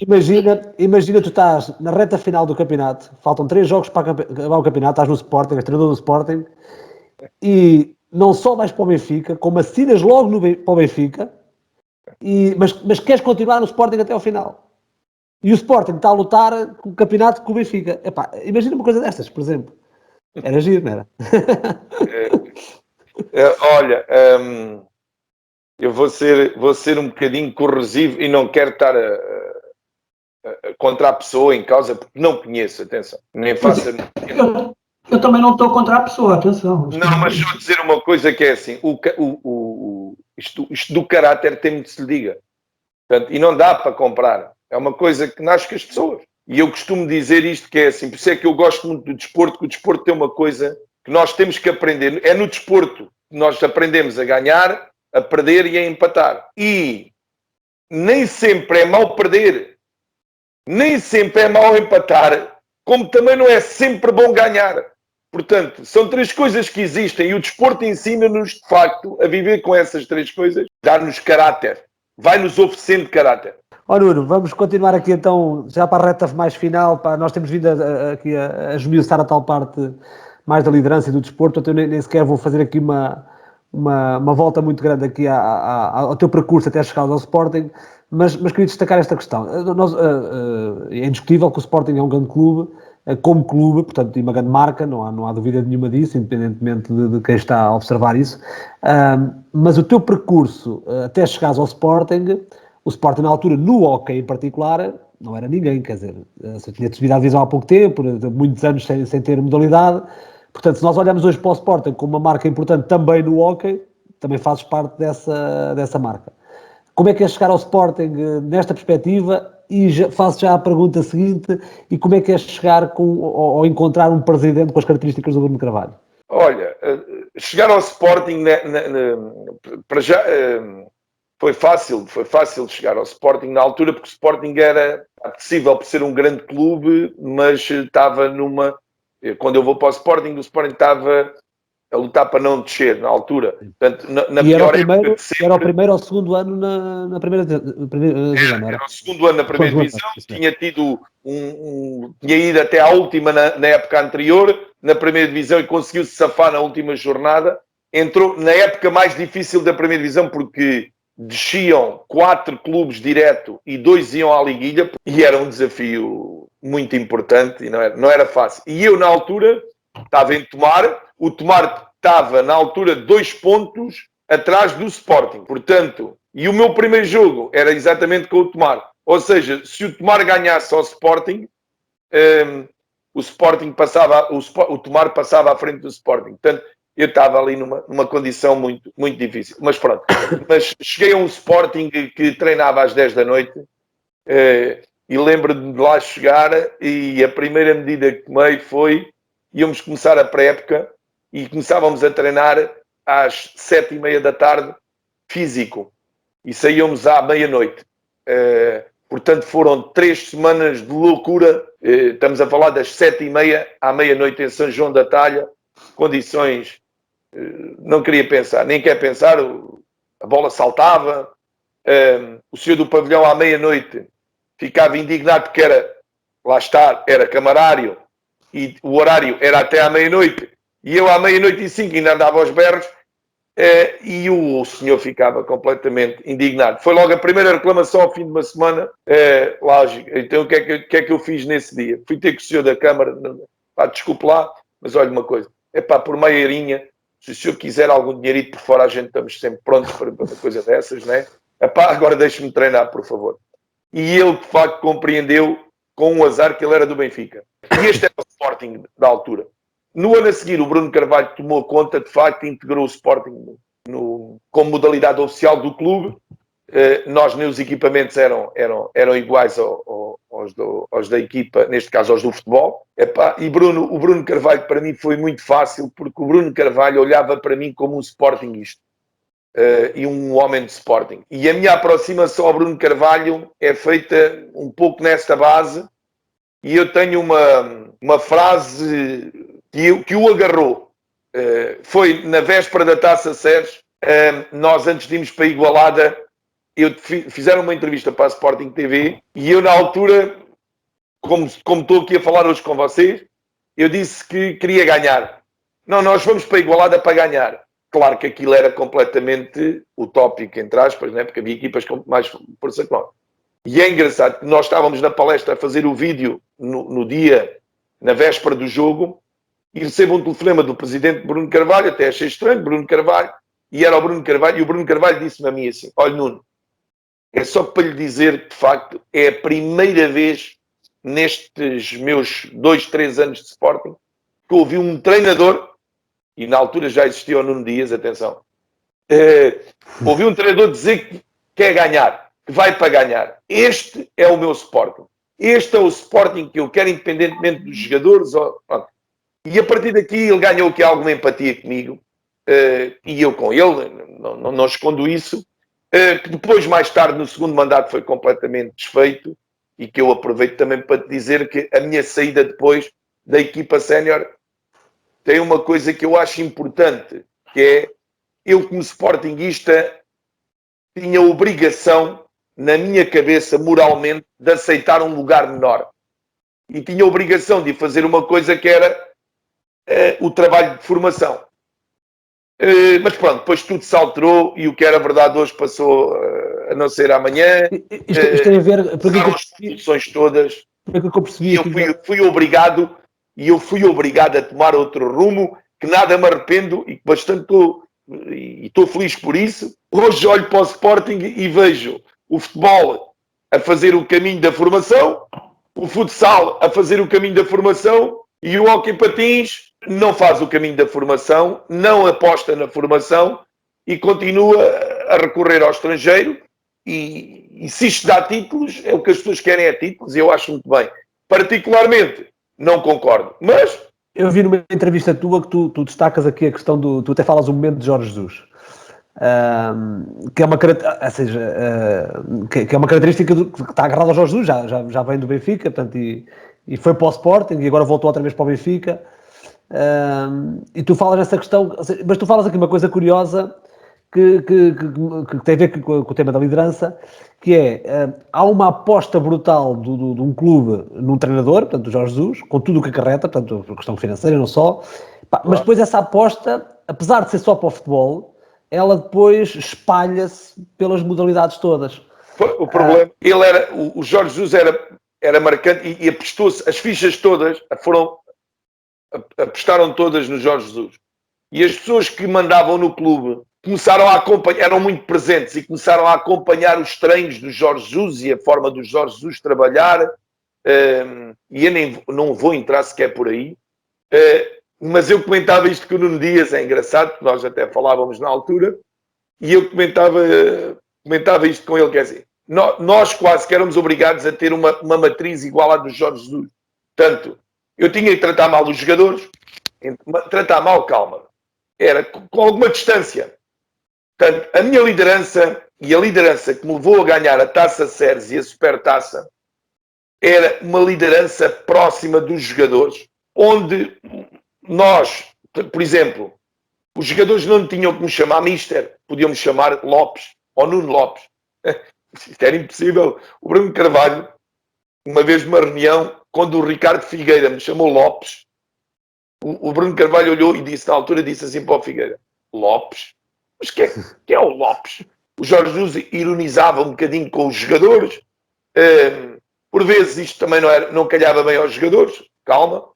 imagina tu estás na reta final do campeonato, faltam 3 jogos para acabar o campeonato, estás no Sporting, és treinador do Sporting, e não só vais para o Benfica, como assinas logo para o Benfica, Mas queres continuar no Sporting até ao final. E o Sporting está a lutar com o campeonato com o Benfica. Epá, imagina uma coisa destas, por exemplo. Era giro, não era? Olha, eu vou ser um bocadinho corrosivo e não quero estar contra a pessoa em causa, porque não conheço, atenção. Nem faço... Eu também não estou contra a pessoa, atenção. Não, mas só dizer uma coisa que é assim, isto do caráter tem muito que se lhe diga. Portanto, e não dá para comprar. É uma coisa que nasce com as pessoas. E eu costumo dizer isto que é assim, por isso é que eu gosto muito do desporto, que o desporto tem uma coisa que nós temos que aprender. É no desporto que nós aprendemos a ganhar, a perder e a empatar. E nem sempre é mau perder, nem sempre é mau empatar, como também não é sempre bom ganhar. Portanto, são três coisas que existem e o desporto ensina-nos, de facto, a viver com essas três coisas, dar-nos caráter, vai-nos oferecendo caráter. Ó Nuno, vamos continuar aqui então, já para a reta mais final, nós temos vindo aqui a esmiuçar a tal parte mais da liderança e do desporto, então eu nem sequer vou fazer aqui uma volta muito grande aqui ao teu percurso até chegar ao Sporting, mas queria destacar esta questão. É indiscutível que o Sporting é um grande clube, como clube, portanto, e uma grande marca, não há dúvida nenhuma disso, independentemente de quem está a observar isso, mas o teu percurso até chegares ao Sporting, o Sporting na altura, no hóquei em particular, não era ninguém, quer dizer, se eu tinha subido à divisão há pouco tempo, muitos anos sem ter modalidade, portanto, se nós olharmos hoje para o Sporting como uma marca importante também no hóquei, também fazes parte dessa marca. Como é que é chegar ao Sporting nesta perspectiva? E faço já a pergunta seguinte, e como é que é chegar ou encontrar um presidente com as características do Bruno Carvalho? Olha, chegar ao Sporting, para já, foi fácil chegar ao Sporting na altura, porque o Sporting era acessível por ser um grande clube, mas estava quando eu vou para o Sporting estava a lutar para não descer na altura. Portanto, era o primeiro ou segundo ano na primeira divisão, era o segundo ano na primeira divisão, tinha tido tinha ido até à última na época anterior, na primeira divisão, e conseguiu-se safar na última jornada. Entrou na época mais difícil da primeira divisão, porque desciam 4 clubes direto e 2 iam à liguilha, e era um desafio muito importante e não era fácil. E eu, na altura, estava em Tomar. O Tomar estava, na altura, 2 pontos atrás do Sporting. Portanto, e o meu primeiro jogo era exatamente com o Tomar. Ou seja, se o Tomar ganhasse ao Sporting, o Tomar passava à frente do Sporting. Portanto, eu estava ali numa condição muito, muito difícil. Mas pronto. Mas cheguei a um Sporting que treinava às 10 da noite e lembro-me de lá chegar, e a primeira medida que tomei foi: íamos começar a pré-época e começávamos a treinar às 7h30 da tarde, físico, e saíamos à meia-noite. Portanto, foram 3 semanas de loucura. Estamos a falar das 7h30 à meia-noite em São João da Talha, condições, não queria pensar, nem quer pensar. A bola saltava, o senhor do pavilhão à meia-noite ficava indignado porque era camarário, e o horário era até à meia-noite, e eu à meia-noite e 5 ainda andava aos berros, e o senhor ficava completamente indignado. Foi logo a primeira reclamação ao fim de uma semana, lógico. Então o que é que eu fiz nesse dia? Fui ter com o senhor da Câmara, desculpe lá, mas olha uma coisa, por meia horinha, se o senhor quiser algum dinheirito por fora, a gente estamos sempre prontos para uma coisa dessas, não é? Agora deixe-me treinar, por favor. E ele, de facto, compreendeu, com um azar, que ele era do Benfica. E este era o Sporting da altura. No ano a seguir, o Bruno Carvalho tomou conta, de facto, e integrou o Sporting como modalidade oficial do clube. Nós, nem os equipamentos eram iguais aos da equipa, neste caso aos do futebol. E o Bruno Carvalho, para mim, foi muito fácil, porque o Bruno Carvalho olhava para mim como um Sportingista. E um homem de Sporting. E a minha aproximação ao Bruno Carvalho é feita um pouco nesta base, e eu tenho uma frase que o agarrou. Foi na véspera da Taça Sérgio, nós, antes de irmos para a Igualada, fizeram uma entrevista para a Sporting TV, e eu, na altura, como estou aqui a falar hoje com vocês, eu disse que queria ganhar. Não, nós vamos para a Igualada para ganhar. claro que aquilo era completamente utópico, entre aspas, né? Porque havia equipas com mais força que nós. E é engraçado que nós estávamos na palestra a fazer o vídeo no dia, na véspera do jogo, e recebo um telefonema do presidente Bruno Carvalho, até achei estranho, Bruno Carvalho, e era o Bruno Carvalho, e o Bruno Carvalho disse-me a mim assim: olha, Nuno, é só para lhe dizer que, de facto, é a primeira vez nestes meus 2, 3 anos de Sporting que ouvi um treinador, e na altura já existia o Nuno Dias, atenção, ouvi um treinador dizer que quer ganhar, que vai para ganhar. Este é o meu Sporting. Este é o Sporting que eu quero, independentemente dos jogadores. E a partir daqui ele ganhou aqui alguma empatia comigo, e eu com ele, não escondo isso, que depois, mais tarde, no segundo mandato, foi completamente desfeito, e que eu aproveito também para te dizer que a minha saída depois da equipa sénior tem uma coisa que eu acho importante, que é, eu como sportinguista tinha obrigação, na minha cabeça, moralmente, de aceitar um lugar menor. E tinha obrigação de fazer uma coisa que era o trabalho de formação. Mas pronto, depois tudo se alterou e o que era verdade hoje passou a não ser amanhã. Isto tem a ver... Passaram as condições todas. Porque eu percebi... E eu fui obrigado a tomar outro rumo, que nada me arrependo e que bastante estou feliz por isso. Hoje olho para o Sporting e vejo o futebol a fazer o caminho da formação, o futsal a fazer o caminho da formação e o hóquei patins não faz o caminho da formação, não aposta na formação e continua a recorrer ao estrangeiro e se isto dá títulos, é o que as pessoas querem, é títulos, e eu acho muito bem. Particularmente, não concordo, mas... Eu vi numa entrevista tua que tu destacas aqui a questão do... Tu até falas um momento de Jorge Jesus. Que é uma característica que está agarrado ao Jorge Jesus, já vem do Benfica, portanto, e foi para o Sporting e agora voltou outra vez para o Benfica. E tu falas nessa questão, mas tu falas aqui uma coisa curiosa que tem a ver com o tema da liderança, que é, há uma aposta brutal de um clube num treinador, portanto, do Jorge Jesus, com tudo o que acarreta, portanto, a questão financeira não só, mas depois essa aposta, apesar de ser só para o futebol, ela depois espalha-se pelas modalidades todas. O problema, o Jorge Jesus era marcante e apostou-se, as fichas todas apostaram todas no Jorge Jesus. E as pessoas que mandavam no clube começaram a acompanhar, eram muito presentes e começaram a acompanhar os treinos do Jorge Jesus e a forma do Jorge Jesus trabalhar. E eu não vou entrar sequer por aí. Mas eu comentava isto com o Nuno Dias, é engraçado, porque nós até falávamos na altura, e eu comentava isto com ele, quer dizer, nós quase que éramos obrigados a ter uma matriz igual à do Jorge Jesus. Portanto, eu tinha que tratar mal os jogadores, tratar mal, calma, era com alguma distância. Portanto, a minha liderança e a liderança que me levou a ganhar a Taça Ceres e a Supertaça era uma liderança próxima dos jogadores, onde nós, por exemplo, os jogadores não tinham que me chamar Mister, podiam me chamar Lopes ou Nuno Lopes. Isto era impossível. O Bruno Carvalho, uma vez numa reunião, quando o Ricardo Figueira me chamou Lopes, o Bruno Carvalho olhou e disse, na altura, disse assim para o Figueira: Lopes? Mas quem é o Lopes? O Jorge Jesus ironizava um bocadinho com os jogadores. Por vezes isto também não calhava bem aos jogadores. Calma.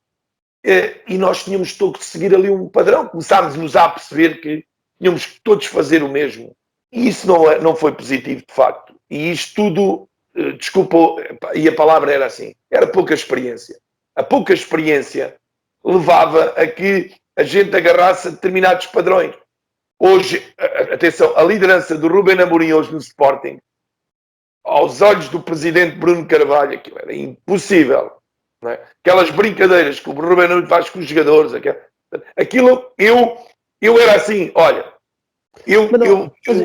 E nós tínhamos todos que seguir ali um padrão. Começámos a perceber que tínhamos que todos fazer o mesmo. E isso não foi positivo, de facto. E isto tudo, desculpa, e a palavra era assim, era pouca experiência. A pouca experiência levava a que a gente agarrasse a determinados padrões. Hoje, atenção, a liderança do Ruben Amorim hoje no Sporting, aos olhos do presidente Bruno Carvalho, aquilo era impossível. Não é? Aquelas brincadeiras que o Ruben Amorim faz com os jogadores, aquilo, eu era assim, olha, eu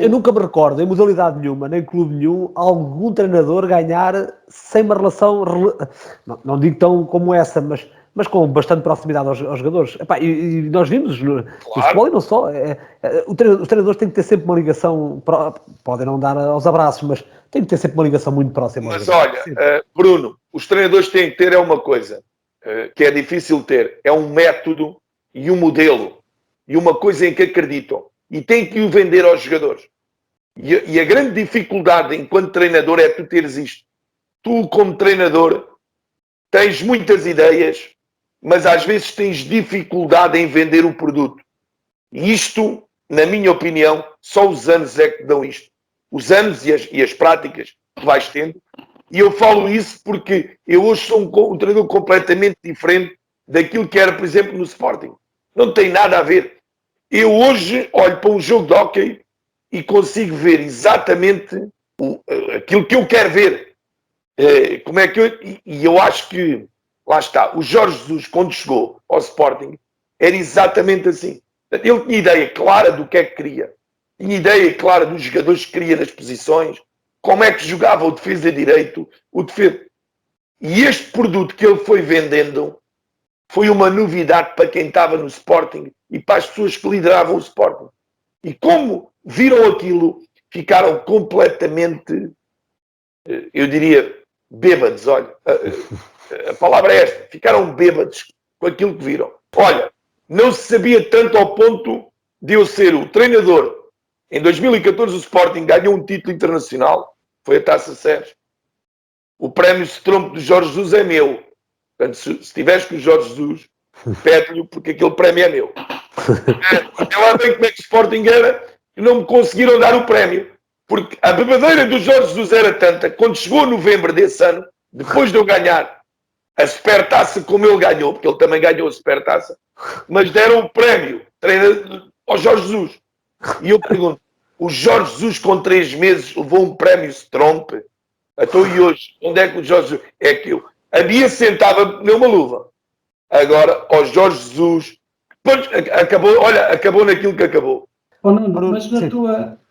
nunca me recordo, em modalidade nenhuma, nem clube nenhum, algum treinador ganhar sem uma relação, não digo tão como essa, mas com bastante proximidade aos jogadores. Epá, e nós vimos no futebol e não só. Os treinadores têm que ter sempre uma ligação, podem não dar aos abraços, mas têm que ter sempre uma ligação muito próxima. Mas olha, Bruno, os treinadores têm que ter uma coisa que é difícil ter, é um método e um modelo e uma coisa em que acreditam. e tem que o vender aos jogadores. E a grande dificuldade enquanto treinador é tu teres isto. Tu, como treinador, tens muitas ideias, mas às vezes tens dificuldade em vender o produto. E isto, na minha opinião, só os anos é que dão isto. Os anos e as práticas que vais tendo. E eu falo isso porque eu hoje sou um treinador completamente diferente daquilo que era, por exemplo, no Sporting. Não tem nada a ver. Eu hoje olho para um jogo de hóquei e consigo ver exatamente aquilo que eu quero ver. Como é que eu acho que, lá está, o Jorge Jesus, quando chegou ao Sporting, era exatamente assim. Ele tinha ideia clara do que é que queria. Tinha ideia clara dos jogadores que queria nas posições, como é que jogava o defesa direito, o defesa. E este produto que ele foi vendendo foi uma novidade para quem estava no Sporting e para as pessoas que lideravam o Sporting. E como viram aquilo, ficaram completamente, eu diria, bêbados. Olha, a palavra é esta. Ficaram bêbados com aquilo que viram. Olha, não se sabia tanto ao ponto de eu ser o treinador. Em 2014 o Sporting ganhou um título internacional. Foi a Taça Sérgio. O prémio Strompe do Jorge Jesus é meu. Portanto, se estiveres com o Jorge Jesus, pede-lhe porque aquele prémio é meu. Até lá bem como é que o Sporting era e não me conseguiram dar o prémio. Porque a bebadeira do Jorge Jesus era tanta, quando chegou a novembro desse ano, depois de eu ganhar a Supertaça como ele ganhou, porque ele também ganhou a Supertaça, mas deram o prémio ao Jorge Jesus. E eu pergunto, o Jorge Jesus com 3 meses levou um prémio Strompe? Então e hoje, onde é que o Jorge Jesus... É que eu... A Bia sentava numa luva. Agora, ao Jorge Jesus... acabou naquilo que acabou. Oh, Nuno, mas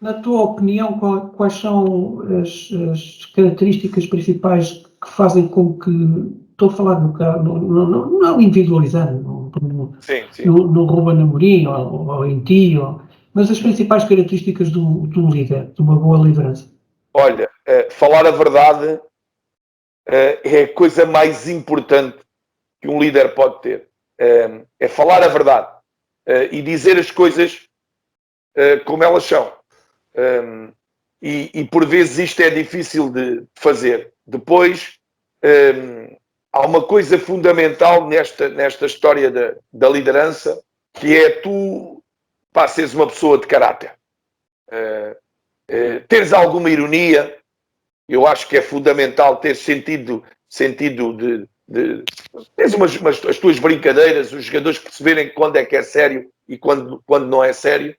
na tua opinião, quais são as características principais que fazem com que... Estou a falar não individualizando, no Ruben Amorim ou em ti, mas as principais características de um líder, de uma boa liderança. Olha, falar a verdade é a coisa mais importante que um líder pode ter. É falar a verdade e dizer as coisas como elas são. E por vezes isto é difícil de fazer. Depois, há uma coisa fundamental nesta história da liderança, que é tu seres uma pessoa de caráter. Teres alguma ironia. Eu acho que é fundamental ter sentido de teres as tuas brincadeiras, os jogadores perceberem quando é que é sério e quando não é sério.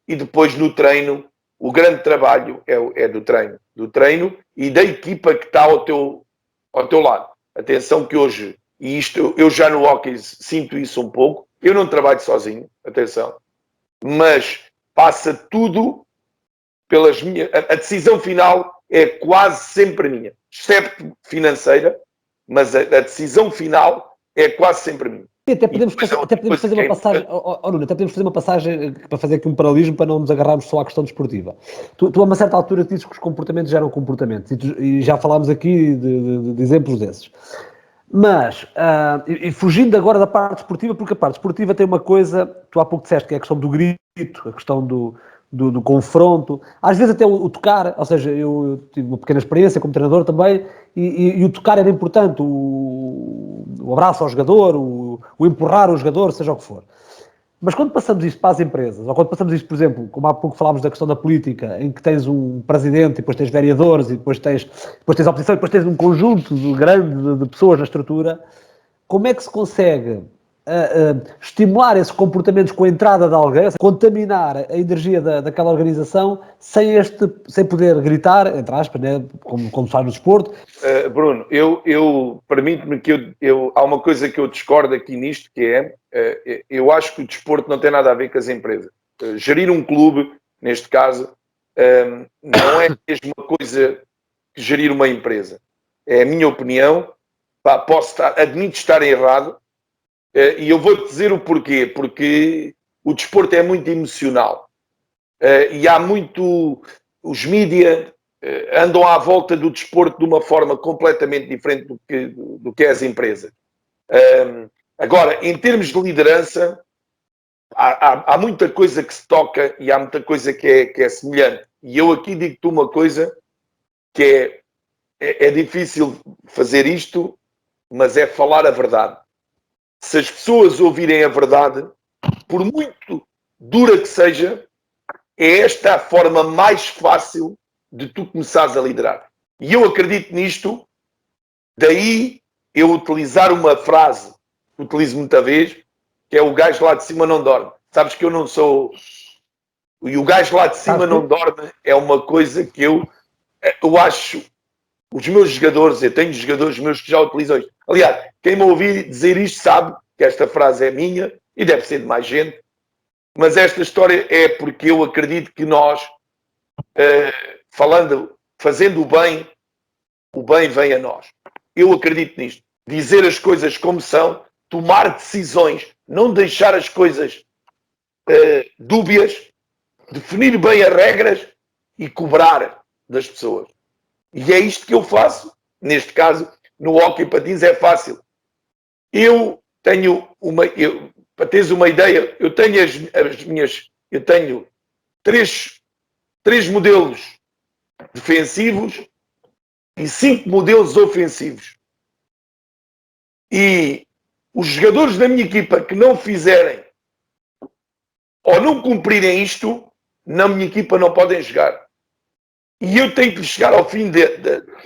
E depois no treino, o grande trabalho é do treino e da equipa que está ao teu lado. Atenção que hoje, e isto eu já no hóquei sinto isso um pouco, eu não trabalho sozinho, atenção, mas passa tudo pelas minhas... A decisão final é quase sempre minha, excepto financeira, mas a decisão final é quase sempre minha. Até podemos fazer uma passagem, Nuno, até podemos fazer uma passagem para fazer aqui um paralelismo para não nos agarrarmos só à questão desportiva. Tu a uma certa altura dizes que os comportamentos geram comportamentos e já falámos aqui de exemplos desses. Mas, e fugindo agora da parte desportiva, porque a parte desportiva tem uma coisa, tu há pouco disseste que é a questão do grito, a questão do confronto, às vezes até o tocar, ou seja, eu tive uma pequena experiência como treinador também, e o tocar era importante, o abraço ao jogador, o empurrar o jogador, seja o que for. Mas quando passamos isto para as empresas, ou quando passamos isto, por exemplo, como há pouco falámos da questão da política, em que tens um presidente, e depois tens vereadores, e depois tens a oposição, e depois tens um conjunto grande de pessoas na estrutura, como é que se consegue estimular esses comportamentos com a entrada de alguém, contaminar a energia daquela organização sem poder gritar, entre aspas, né, como se faz no desporto? Bruno, eu permito-me que há uma coisa que eu discordo aqui nisto, que eu acho que o desporto não tem nada a ver com as empresas. Gerir um clube, neste caso, não é a mesma coisa que gerir uma empresa. É a minha opinião. Admito estar errado, e eu vou-te dizer o porquê. Porque o desporto é muito emocional. E há muito... Os mídias andam à volta do desporto de uma forma completamente diferente do que é as empresas. Agora, em termos de liderança, há muita coisa que se toca e há muita coisa que é semelhante. E eu aqui digo-te uma coisa que é difícil fazer isto, mas é falar a verdade. Se as pessoas ouvirem a verdade, por muito dura que seja, é esta a forma mais fácil de tu começares a liderar. E eu acredito nisto, daí eu utilizar uma frase que utilizo muita vez, que é o gajo lá de cima não dorme. Sabes que eu não sou... E o gajo lá de cima não dorme é uma coisa que eu acho... Os meus jogadores, eu tenho jogadores meus que já utilizam isto. Aliás, quem me ouvir dizer isto sabe que esta frase é minha e deve ser de mais gente. Mas esta história é porque eu acredito que nós, fazendo o bem vem a nós. Eu acredito nisto. Dizer as coisas como são, tomar decisões, não deixar as coisas dúbias, definir bem as regras e cobrar das pessoas. E é isto que eu faço. Neste caso, no hóquei patins é fácil. Eu tenho para teres uma ideia, eu tenho eu tenho três modelos defensivos e 5 modelos ofensivos. E os jogadores da minha equipa que não fizerem ou não cumprirem isto, na minha equipa não podem jogar. E eu tenho que lhes chegar ao fim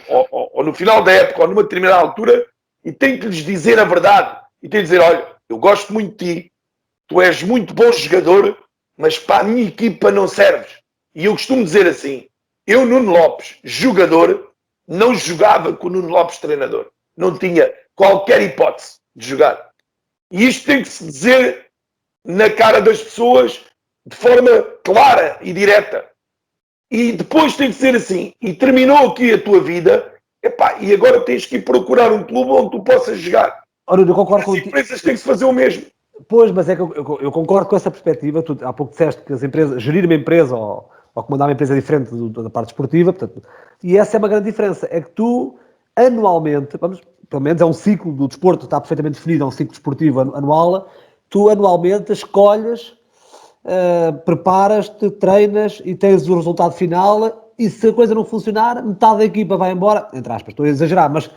ou no final da época, ou numa determinada altura, e tenho que lhes dizer a verdade. E tenho que dizer, olha, eu gosto muito de ti, tu és muito bom jogador, mas para a minha equipa não serves. E eu costumo dizer assim, eu, Nuno Lopes, jogador, não jogava com o Nuno Lopes, treinador. Não tinha qualquer hipótese de jogar. E isto tem que se dizer na cara das pessoas de forma clara e direta. E depois tem que ser assim. E terminou aqui a tua vida, epá, e agora tens que ir procurar um clube onde tu possas jogar. Ora, eu concordo com as empresas têm que se fazer o mesmo. Pois, mas é que eu concordo com essa perspectiva. Tu há pouco disseste que as empresas, gerir uma empresa ou comandar uma empresa diferente da parte esportiva, portanto, e essa é uma grande diferença. É que tu, anualmente, pelo menos é um ciclo do desporto, está perfeitamente definido, é um ciclo desportivo anual, tu anualmente escolhes, preparas-te, treinas e tens o resultado final, e se a coisa não funcionar, metade da equipa vai embora, entre aspas, estou a exagerar, mas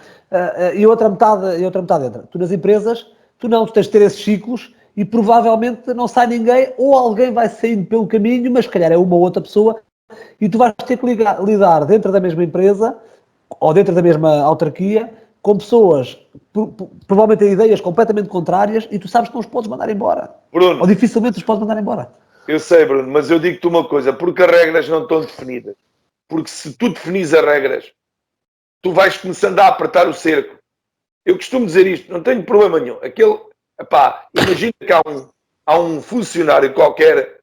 e outra metade entra. Tu nas empresas, tu tens de ter esses ciclos e provavelmente não sai ninguém, ou alguém vai saindo pelo caminho, mas se calhar é uma ou outra pessoa, e tu vais ter que lidar dentro da mesma empresa ou dentro da mesma autarquia com pessoas provavelmente têm ideias completamente contrárias e tu sabes que não os podes mandar embora. Bruno, ou dificilmente os podes mandar embora. Eu sei, Bruno, mas eu digo-te uma coisa, porque as regras não estão definidas. Porque se tu definis as regras, tu vais começando a apertar o cerco. Eu costumo dizer isto, não tenho problema nenhum. Imagina que há um funcionário qualquer,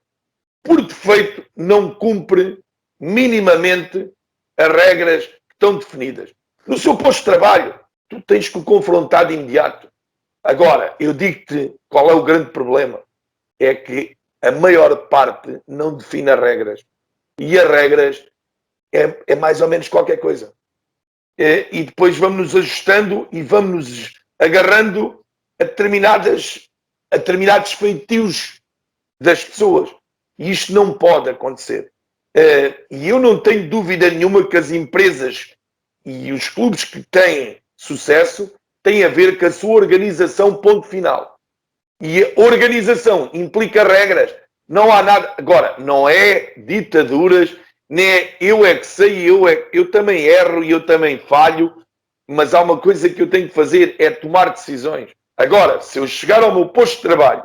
por defeito, não cumpre minimamente as regras que estão definidas. No seu posto de trabalho, tu tens que o confrontar de imediato. Agora, eu digo-te qual é o grande problema. É que a maior parte não define as regras. E as regras é mais ou menos qualquer coisa. E depois vamos-nos ajustando e vamos-nos agarrando a determinados feitios das pessoas. E isto não pode acontecer. E eu não tenho dúvida nenhuma que as empresas e os clubes que têm sucesso têm a ver com a sua organização, ponto final. E a organização implica regras. Não há nada... Agora, não é ditaduras, nem é eu é que sei, eu também erro e eu também falho, mas há uma coisa que eu tenho que fazer, é tomar decisões. Agora, se eu chegar ao meu posto de trabalho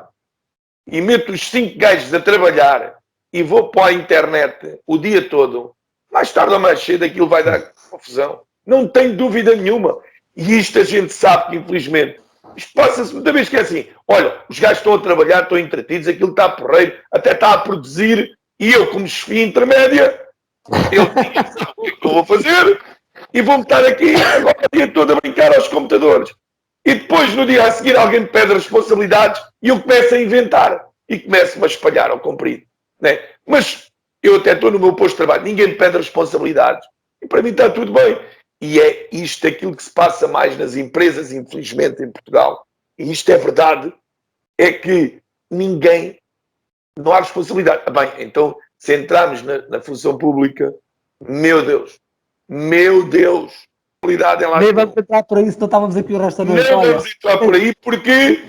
e meto os 5 gajos a trabalhar e vou para a internet o dia todo, mais tarde ou mais cedo aquilo vai dar confusão. Não tenho dúvida nenhuma. E isto a gente sabe que, infelizmente, isto passa-se muita vez que é assim. Olha, os gajos estão a trabalhar, estão entretidos, aquilo está porreiro, até está a produzir, e eu, como chefia intermédia, eu sabe o que eu vou fazer e vou-me estar aqui agora o dia todo a brincar aos computadores. E depois, no dia a seguir, alguém me pede responsabilidades e eu começo a inventar e começo-me a espalhar ao comprido. Né? Mas eu até estou no meu posto de trabalho, ninguém me pede responsabilidades. E para mim está tudo bem. E é isto aquilo que se passa mais nas empresas, infelizmente, em Portugal. E isto é verdade, é que ninguém não há responsabilidade. Bem, então, se entrarmos na função pública, meu Deus, responsabilidade é lá. Nem vamos entrar por aí, senão estávamos aqui o resto da noite. Nem vamos entrar por aí, porque,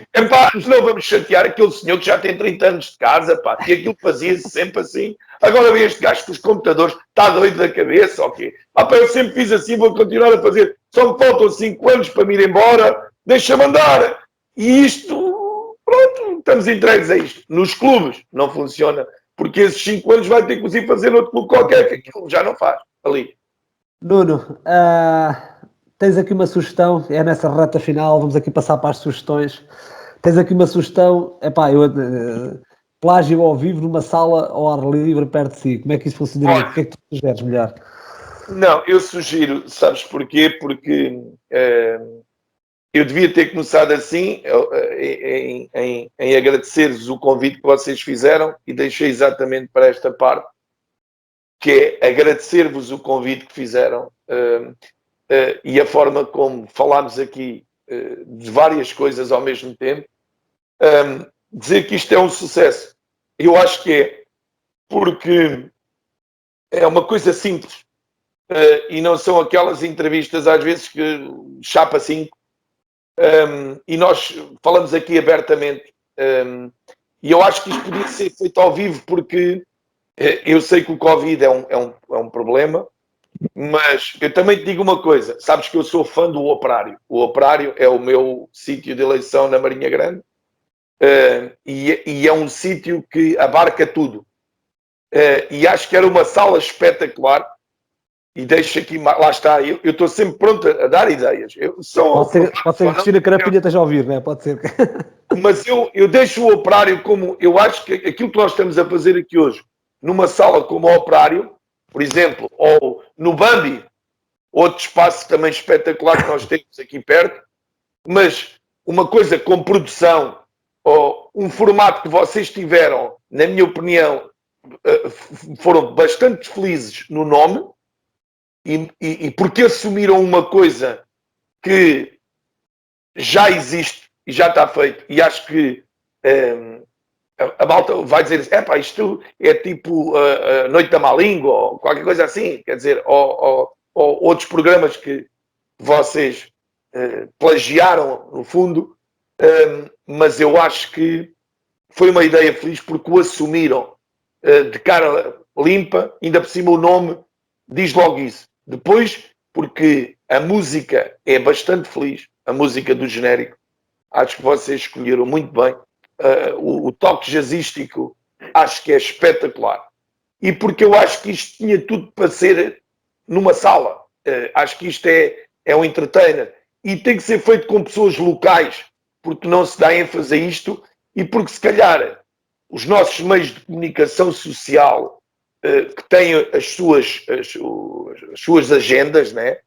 não vamos chatear aquele senhor que já tem 30 anos de casa, pá, que aquilo fazia-se sempre assim. Agora vem este gajo com os computadores, está doido da cabeça, ok? Eu sempre fiz assim, vou continuar a fazer. Só me faltam 5 anos para me ir embora, deixa-me andar. E isto, pronto, estamos entregues a isto. Nos clubes não funciona, porque esses 5 anos vai ter que ir fazer noutro clube qualquer, que aquilo já não faz, ali. Nuno, tens aqui uma sugestão, é nessa reta final, vamos aqui passar para as sugestões. Tens aqui uma sugestão, plágio ao vivo numa sala ao ar livre perto de si. Como é que isso funcionaria? O que é que tu sugeres melhor? Não, eu sugiro, sabes porquê? Porque eu devia ter começado assim, em agradecer-vos o convite que vocês fizeram, e deixei exatamente para esta parte, que é agradecer-vos o convite que fizeram e a forma como falámos aqui de várias coisas ao mesmo tempo. Dizer que isto é um sucesso, eu acho que é, porque é uma coisa simples e não são aquelas entrevistas às vezes que chapa 5, e nós falamos aqui abertamente, e eu acho que isto podia ser feito ao vivo, porque eu sei que o Covid é um problema, mas eu também te digo uma coisa, sabes que eu sou fã do Operário. O Operário é o meu sítio de eleição na Marinha Grande, e é um sítio que abarca tudo. E acho que era uma sala espetacular, e deixo aqui, lá está, eu estou sempre pronto a dar ideias. Pode ser que Cristina Carapinha esteja a ouvir, não é? Pode ser. Mas eu deixo o Operário como, eu acho que aquilo que nós estamos a fazer aqui hoje, numa sala como o Operário, por exemplo, ou no Bambi, outro espaço também espetacular que nós temos aqui perto, mas uma coisa com produção, ou um formato que vocês tiveram, na minha opinião, foram bastante felizes no nome, e porque assumiram uma coisa que já existe e já está feito, e acho que a malta vai dizer assim, isto é tipo Noite da Má Língua, ou qualquer coisa assim, quer dizer, ou outros programas que vocês plagiaram, no fundo, mas eu acho que foi uma ideia feliz porque o assumiram de cara limpa, ainda por cima o nome diz logo isso. Depois, porque a música é bastante feliz, a música do genérico, acho que vocês escolheram muito bem. O toque jazzístico acho que é espetacular, e porque eu acho que isto tinha tudo para ser numa sala. Acho que isto é um entertainer, e tem que ser feito com pessoas locais, porque não se dá ênfase a isto, e porque se calhar os nossos meios de comunicação social que têm as suas agendas, né?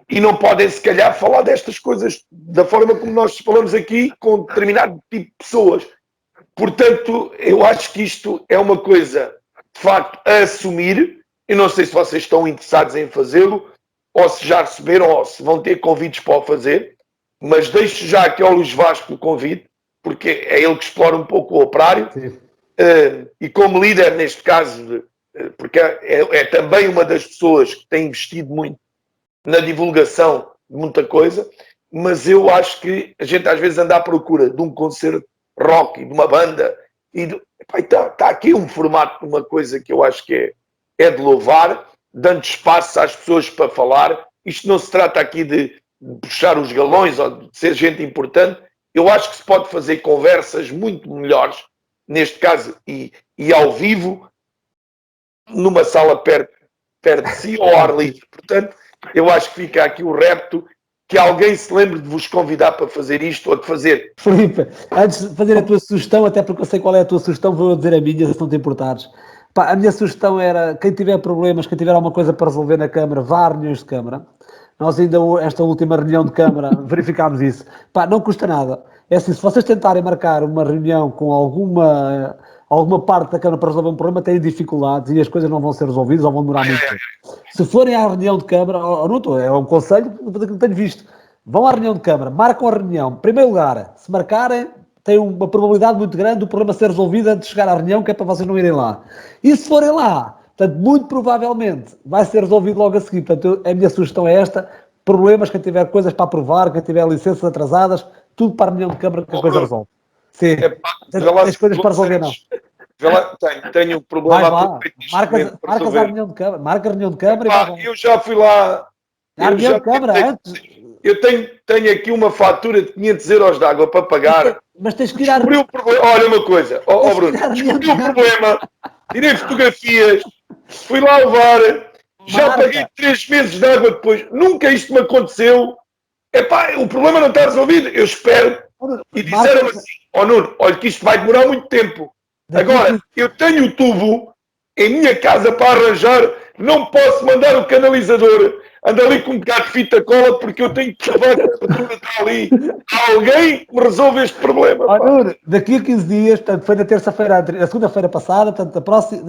E não podem, se calhar, falar destas coisas da forma como nós falamos aqui, com determinado tipo de pessoas. Portanto, eu acho que isto é uma coisa, de facto, a assumir. Eu não sei se vocês estão interessados em fazê-lo, ou se já receberam, ou se vão ter convites para o fazer, mas deixo já aqui ao Luís Vasco o convite, porque é ele que explora um pouco o Operário, e como líder, neste caso, porque é também uma das pessoas que tem investido muito na divulgação de muita coisa, mas eu acho que a gente às vezes anda à procura de um concerto rock, de uma banda, e está aqui um formato de uma coisa que eu acho que é de louvar, dando espaço às pessoas para falar. Isto não se trata aqui de puxar os galões ou de ser gente importante. Eu acho que se pode fazer conversas muito melhores, neste caso, e ao vivo, numa sala perto de si, ao ar livre. Portanto, eu acho que fica aqui o repto, que alguém se lembre de vos convidar para fazer isto ou de fazer. Filipe, antes de fazer a tua sugestão, até porque eu sei qual é a tua sugestão, vou dizer a minha, se não te importares. A minha sugestão era, quem tiver problemas, quem tiver alguma coisa para resolver na Câmara, vá a reuniões de Câmara. Nós ainda, esta última reunião de Câmara, verificámos isso. Não custa nada. É assim, se vocês tentarem marcar uma reunião com alguma parte da Câmara para resolver um problema, têm dificuldades e as coisas não vão ser resolvidas ou vão demorar muito tempo. Se forem à reunião de Câmara, é um conselho que não tenho visto. Vão à reunião de Câmara, marcam a reunião. Em primeiro lugar, se marcarem, tem uma probabilidade muito grande do problema ser resolvido antes de chegar à reunião, que é para vocês não irem lá. E se forem lá, portanto, muito provavelmente vai ser resolvido logo a seguir. Portanto, a minha sugestão é esta: problemas, quem tiver coisas para aprovar, quem tiver licenças atrasadas, tudo para a reunião de Câmara que a coisa resolve. Sim, tens coisas para resolver, não. Tenho um problema. Vai lá, marcas a reunião de Câmara, marca a reunião de Câmara e vai lá. Eu já fui lá. A reunião de Câmara antes. Eu tenho aqui uma fatura de 500 euros de água para pagar. Mas tens que tirar... Olha uma coisa, Bruno, descobri o problema, tirei fotografias, fui lá levar, já paguei 3 meses de água depois, nunca isto me aconteceu. Epá, o problema não está resolvido, eu espero. E disseram assim, Nuno, olha que isto vai demorar muito tempo. Agora, eu tenho o tubo em minha casa para arranjar, não posso mandar o canalizador, anda ali com um bocado de fita cola, porque eu tenho que levar a temperatura está ali. Alguém me resolve este problema. Nuno, daqui a 15 dias, portanto, foi na terça-feira, na segunda-feira passada, portanto,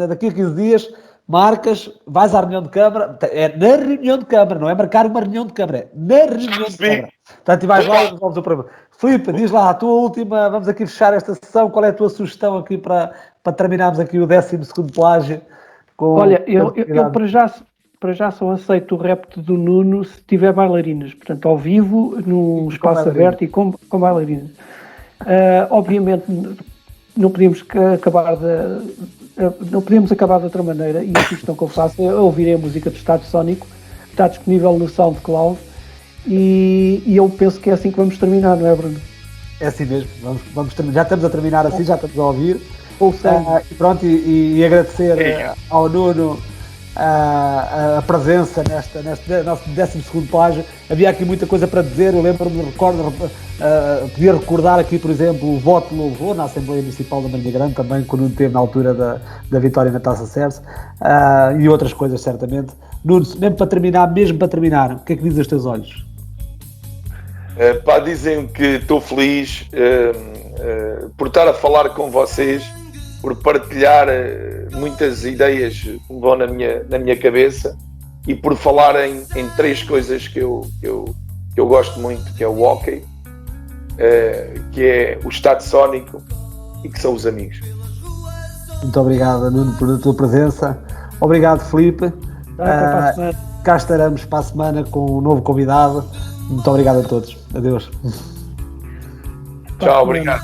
daqui a 15 dias, marcas, vais à reunião de Câmara, é na reunião de Câmara, não é marcar uma reunião de Câmara, é na reunião de Câmara. Portanto, e vais lá e resolves o problema. Filipe, diz lá, a tua última, vamos aqui fechar esta sessão, qual é a tua sugestão aqui para terminarmos aqui o 12º plágio? Olha, eu para já só aceito o repto do Nuno se tiver bailarinas, portanto, ao vivo, num espaço aberto e com bailarinas. Obviamente, não podíamos acabar de outra maneira, e a sugestão que eu faço é ouvir a música do Estado Sónico, que está disponível no SoundCloud, e eu penso que é assim que vamos terminar, não é, Bruno? É assim mesmo, vamos terminar. Já estamos a terminar assim, já estamos a ouvir. E pronto, e agradecer ao Nuno a presença neste nosso 12º plágio. Havia aqui muita coisa para dizer, eu lembro-me, podia recordar aqui, por exemplo, o voto de louvor na Assembleia Municipal da Marinha Grande, também que o Nuno teve na altura da vitória na Taça Cerce, e outras coisas certamente. Nuno, mesmo para terminar, o que é que diz aos teus olhos? Dizem que estou feliz por estar a falar com vocês, por partilhar muitas ideias que me vão na minha cabeça e por falar em 3 coisas que eu gosto muito, que é o hóquei, que é o Estado Sónico e que são os amigos. Muito obrigado, Nuno, por a tua presença. Obrigado, Filipe. Cá estaremos para a semana com um novo convidado. Muito obrigado a todos. Adeus. Tchau, obrigado.